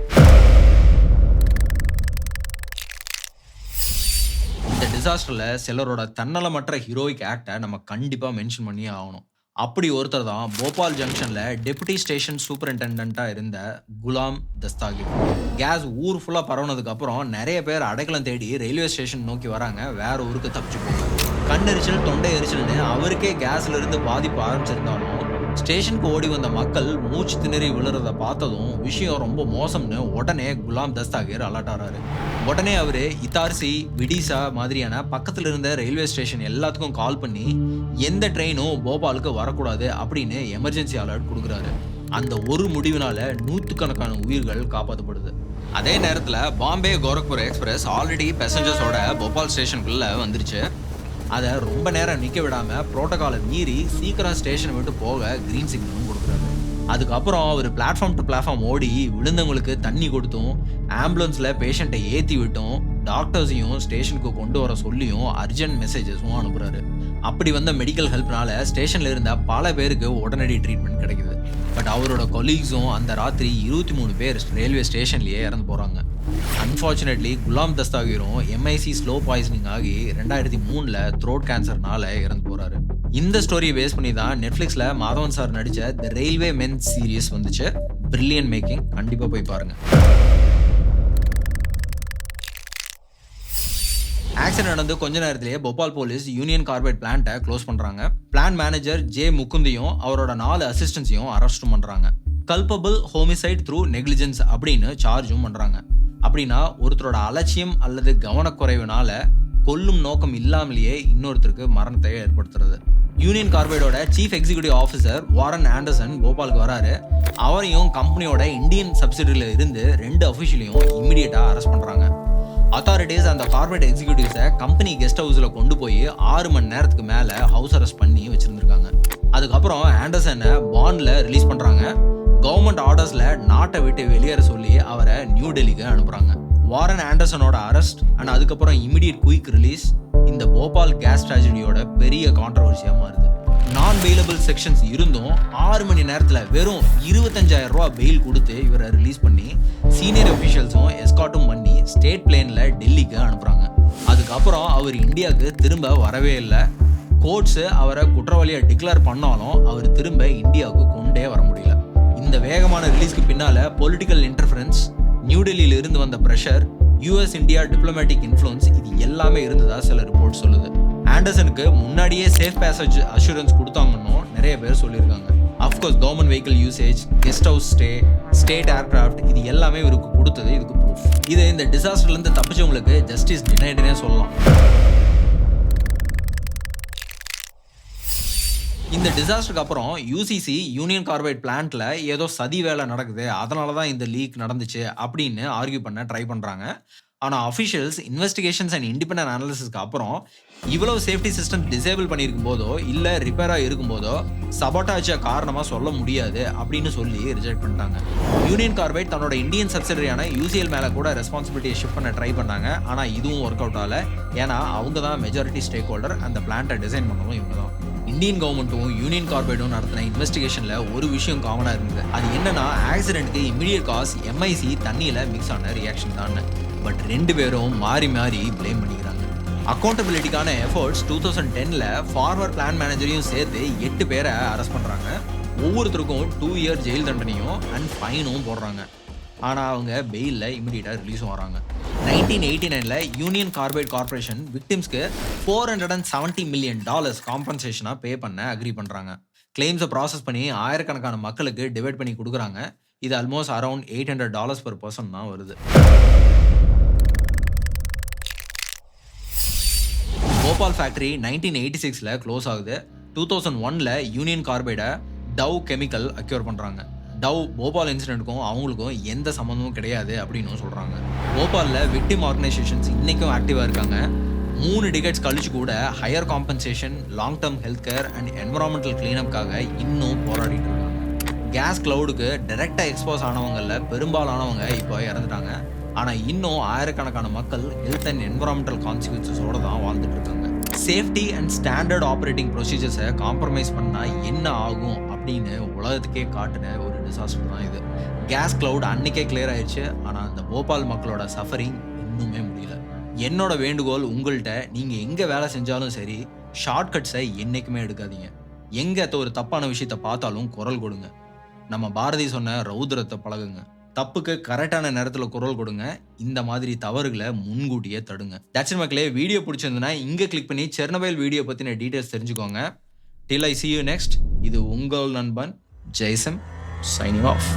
இந்த டிசாஸ்டரில் சிலரோட தன்னலமற்ற ஹீரோயிக் ஆக்டை நம்ம கண்டிப்பாக மென்ஷன் பண்ணியே ஆகணும். அப்படி ஒருத்தர் தான் போபால் ஜங்ஷனில் டெபுட்டி ஸ்டேஷன் சூப்பரிண்டெண்டண்ட்டாக இருந்த குலாம் தஸ்தாகிர். கேஸ் ஊர் ஃபுல்லாக பரவுனதுக்கப்புறம் நிறைய பேர் அடைக்கலம் தேடி ரயில்வே ஸ்டேஷன் நோக்கி வராங்க. வேற ஊருக்கு தப்பிச்சு போவாங்க. கண்ணெரிச்சல், தொண்டை எரிச்சல்னு அவருக்கே கேஸ்ல இருந்து பாதிப்பு ஆரம்பிச்சிருந்தாலும் ஸ்டேஷனுக்கு ஓடி வந்த மக்கள் மூச்சு திணறி விழுறத பார்த்ததும் விஷயம் ரொம்ப மோசம்னு உடனே குலாம் தஸ்தாகிர் அலர்ட் ஆறாரு. உடனே அவரு இத்தார்சி, விடிசா மாதிரியான பக்கத்துல இருந்த ரயில்வே ஸ்டேஷன் எல்லாத்துக்கும் கால் பண்ணி எந்த ட்ரெயினும் போபாலுக்கு வரக்கூடாது அப்படின்னு எமர்ஜென்சி அலர்ட் கொடுக்குறாரு. அந்த ஒரு முடிவினால 100கணக்கான உயிர்கள் காப்பாற்றப்படுது. அதே நேரத்தில் பாம்பே கோரக்பூர் எக்ஸ்பிரஸ் ஆல்ரெடி பேசஞ்சர்ஸோட போபால் ஸ்டேஷனுக்குள்ள வந்துருச்சு. அதை ரொம்ப நேரம் நிற்க விடாமல் ப்ரோட்டோகாலை மீறி சீக்கிரம் ஸ்டேஷனை விட்டு போக க்ரீன் சிக்னலும் கொடுக்குறாரு. அதுக்கப்புறம் அவர் பிளாட்ஃபார்ம் டு பிளாட்ஃபார்ம் ஓடி விழுந்தவங்களுக்கு தண்ணி கொடுத்தும், ஆம்புலன்ஸில் பேஷண்ட்டை ஏற்றி விட்டும், டாக்டர்ஸையும் ஸ்டேஷனுக்கு கொண்டு வர சொல்லியும் அர்ஜென்ட் மெசேஜஸும் அனுப்புகிறாரு. அப்படி வந்த மெடிக்கல் ஹெல்ப்னால ஸ்டேஷனில் இருந்த பல பேருக்கு உடனடி ட்ரீட்மெண்ட் கிடைக்குது. பட் அவரோட கொலீக்ஸும் அந்த ராத்திரி 23 பேர் ரயில்வே ஸ்டேஷன்லேயே இறந்து போகிறாங்க. அன்ஃபார்ச்சுனேட்லி குலாம் தஸ்தாகிரும் எம்ஐசி ஸ்லோ பாய்சனிங் ஆகி 2003 த்ரோட் கேன்சர்னால இறந்து போகிறாரு. இந்த ஸ்டோரியை பேஸ் பண்ணி தான் நெட்ஃப்ளிக்ஸில் மாதவன் சார் நடித்த தி ரயில்வே மென் சீரீஸ் வந்துச்சு. பிரில்லியன்ட் மேக்கிங், கண்டிப்பாக போய் பாருங்கள். ஆக்சிடென்ட் நடந்து கொஞ்ச நேரத்திலேயே போபால் போலீஸ் யூனியன் கார்பைட் பிளான்ட்டை க்ளோஸ் பண்ணுறாங்க. பிளான் மேனேஜர் ஜே முகுந்தையும் அவரோட 4 அசிஸ்டன்ஸையும் அரெஸ்ட்டும் பண்ணுறாங்க. கல்பபிள் ஹோமிசைட் த்ரூ நெக்லிஜென்ஸ் அப்படின்னு சார்ஜும் பண்ணுறாங்க. அப்படின்னா ஒருத்தரோட அலட்சியம் அல்லது கவனக்குறைவுனால கொல்லும் நோக்கம் இல்லாமலேயே இன்னொருத்தருக்கு மரணத்தை ஏற்படுத்துறது. யூனியன் கார்பைடோட chief executive officer Warren Anderson போபாலுக்கு வராரு. அவரையும் கம்பெனியோட இந்தியன் சப்சிடரியில் இருந்து 2 அஃபிஷியலையும் இம்மிடியட்டாக அரெஸ்ட் பண்ணுறாங்க. அத்தாரிட்டிஸ் அந்த கார்பரேட் எக்ஸிக்யூட்டிவ்ஸை கம்பெனி கெஸ்ட் ஹவுஸில் கொண்டு போய் 6 மணி நேரத்துக்கு மேலே ஹவுஸ் அரெஸ்ட் பண்ணி வச்சுருந்துருக்காங்க. அதுக்கப்புறம் ஆண்டர்சனை பாண்டில் ரிலீஸ் பண்ணுறாங்க. கவர்மெண்ட் ஆர்டர்ஸில் நாட்டை விட்டு வெளியேற சொல்லி அவரை நியூ டெல்லிக்கு அனுப்புகிறாங்க. வாரன் ஆண்டர்சனோட அரெஸ்ட் அண்ட் அதுக்கப்புறம் இமிடியட் குயிக் ரிலீஸ் இந்த போபால் கேஸ் ட்ராஜடியோட பெரிய கான்ட்ரவர்சியாக மாறுது. நான் பெயிலபிள் செக்ஷன்ஸ் இருந்தும் 6 மணி நேரத்தில் வெறும் 25,000 ரூபா பெயில் கொடுத்து இவரை ரிலீஸ் பண்ணி சீனியர் அஃபிஷியல்ஸும் எஸ்கார்ட்டும் பண்ணி ஸ்டேட் பிளேனில் டெல்லிக்கு அனுப்புகிறாங்க. அதுக்கப்புறம் அவர் இந்தியாவுக்கு திரும்ப வரவே இல்லை. கோர்ட்ஸு அவரை குற்றவாளியாக டிக்ளேர் பண்ணாலும் அவர் திரும்ப இந்தியாவுக்கு கொண்டே வர முடியல. இந்த வேகமான ரிலீஸ்க்கு பின்னால் பொலிட்டிக்கல் இன்டர்ஃபரன்ஸ், நியூ டெல்லியில் இருந்து வந்த pressure, US India diplomatic influence இது எல்லாமே இருந்ததா சில ரிப்போர்ட் சொல்லுது. ஆண்டர்சனுக்கு முன்னாடியே சேஃப் பேசேஜ் அஷூரன்ஸ் கொடுத்தாங்கன்னு நிறைய பேர் சொல்லியிருக்காங்க. Of course government vehicle usage, guest house stay, state aircraft, இது எல்லாமே இவருக்கு கொடுத்தது இதுக்கு ப்ரூஃப். இது இந்த டிசாஸ்டர்லேருந்து தப்பிச்சவங்களுக்கு ஜஸ்டிஸ் டினைடுனே சொல்லலாம். இந்த டிசாஸ்டருக்கு அப்புறம் யூசிசி யூனியன் கார்பைட் பிளான்ட்ல ஏதோ சதி வேலை நடக்குது, அதனால தான் இந்த லீக் நடந்துச்சு அப்படின்னு ஆர்கியூ பண்ண ட்ரை பண்றாங்க. ஆனால் அஃபிஷியல்ஸ் இன்வெஸ்டிகேஷன்ஸ் அண்ட் இண்டிபெண்டன்ட் அனாலிசிஸ்க்கு அப்புறம் இவ்வளவு சேஃப்டி சிஸ்டம் டிசேபிள் பண்ணியிருக்கும் போதோ இல்லை ரிப்பேராக இருக்கும்போதோ சபாட்டாஜா காரணமாக சொல்ல முடியாது அப்படின்னு சொல்லி ரிஜெக்ட் பண்ணிட்டாங்க. யூனியன் கார்பைட் தன்னோட இந்தியன் சப்சிடரியான யூசிஎல் மேலே கூட ரெஸ்பான்சிபிலிட்டியை ஷிஃப்ட் பண்ண ட்ரை பண்ணாங்க. ஆனால் இதுவும் ஒர்க் அவுட் ஆகல. ஏன்னா அவங்க தான் மெஜாரிட்டி ஸ்டேக் ஹோல்டர், அந்த பிளான்ட்டை டிசைன் பண்ணவும் இவங்க தான். இந்தியன் கவர்மெண்ட்டும் யூனியன் கார்பைடும் நடத்தின இன்வெஸ்டிகேஷன்ல ஒரு விஷயம் காமனா இருந்தது. அது என்னன்னா, ஆக்சிடென்ட்க்கு இமிடியட் காஸ் MIC தண்ணியில மிக்ஸ் ஆன ரியாக்ஷன் தான். பட் ரெண்டு பேரும் மாறி மாறி பிளேம் பண்ணிக்கிறாங்க. அக்கௌண்டபிலிட்டிக்கான எஃபர்ட்ஸ் 2010ல ஃபார்மர் பிளான் மேனேஜரையும் சேர்த்து 8 பேரை அரெஸ்ட் பண்றாங்க. ஒவ்வொருத்தருக்கும் 2 இயர் ஜெயில் தண்டனையும் அண்ட் ஃபைனும் போடுறாங்க. ஆனால் அவங்க பெயிலில் இமிடியேட்டாக ரிலீஸும் வராங்க. 1989ல யூனியன் கார்பைட் கார்பரேஷன் விக்டிம்ஸ்க்கு $470 million காம்பன்சேஷனாக பே பண்ண அக்ரி பண்ணுறாங்க. கிளைம்ஸை ப்ராசஸ் பண்ணி ஆயிரக்கணக்கான மக்களுக்கு டிவைட் பண்ணி கொடுக்குறாங்க. இது ஆல்மோஸ்ட் அரௌண்ட் $800 per person தான் வருது. போபால் ஃபேக்ட்ரி 1986ல க்ளோஸ் ஆகுது. 2001ல யூனியன் கார்பைடை டவ் கெமிக்கல் அக்யூர் பண்ணுறாங்க. டவ் போபால் இன்சிடென்ட்டுக்கும் அவங்களுக்கும் எந்த சம்மந்தமும் கிடையாது அப்படின்னு சொல்கிறாங்க. போபாலில் விக்டிம் ஆர்கனைசேஷன்ஸ் இன்றைக்கும் ஆக்டிவாக இருக்காங்க. 3 டிகேட்ஸ் கழிச்சு கூட higher compensation, long term health care and environmental கிளீனப்காக இன்னும் போராடிட்டு இருக்காங்க. கேஸ் கிளவுடுக்கு டைரெக்டாக எக்ஸ்போஸ் ஆனவங்களில் பெரும்பாலானவங்க இப்போ இறந்துட்டாங்க. ஆனால் இன்னும் ஆயிரக்கணக்கான மக்கள் ஹெல்த் அண்ட் என்வரான்மெண்டல் கான்சிக்வன்சஸோடு தான் வாழ்ந்துட்டு இருக்காங்க. சேஃப்டி அண்ட் ஸ்டாண்டர்ட் ஆப்ரேட்டிங் ப்ரொசீஜர்ஸை காம்ப்ரமைஸ் பண்ணால் என்ன ஆகும் அப்படின்னு உலகத்துக்கே காட்டின ஒரு டிசாஸ்டர் தான் இது. கேஸ் கிளவுட் அன்னைக்கே கிளியர் ஆயிடுச்சு. ஆனால் அந்த போபால் மக்களோட சஃபரிங் இன்னுமே முடியல. என்னோட வேண்டுகோள் உங்கள்கிட்ட, நீங்கள் எங்கே வேலை செஞ்சாலும் சரி, ஷார்ட்கட்ஸை என்றைக்குமே எடுக்காதீங்க. எங்கே ஒரு தப்பான விஷயத்தை பார்த்தாலும் குரல் கொடுங்க. நம்ம பாரதி சொன்ன ரௌத்ரத்தை பழகுங்க. தப்புக்கு கரெக்டான நேரத்தில் குரல் கொடுங்க. இந்த மாதிரி தவறுகளை முன்கூட்டியே தடுங்க. தட்ஸ் மக்களே, வீடியோ பிடிச்சிருந்ததுன்னா இங்கே கிளிக் பண்ணி செர்னோபைல் வீடியோ பற்றின டீட்டெயில்ஸ் தெரிஞ்சுக்கோங்க. Till I see you next, இது உங்கள் நண்பன் ஜெய்சம், signing off.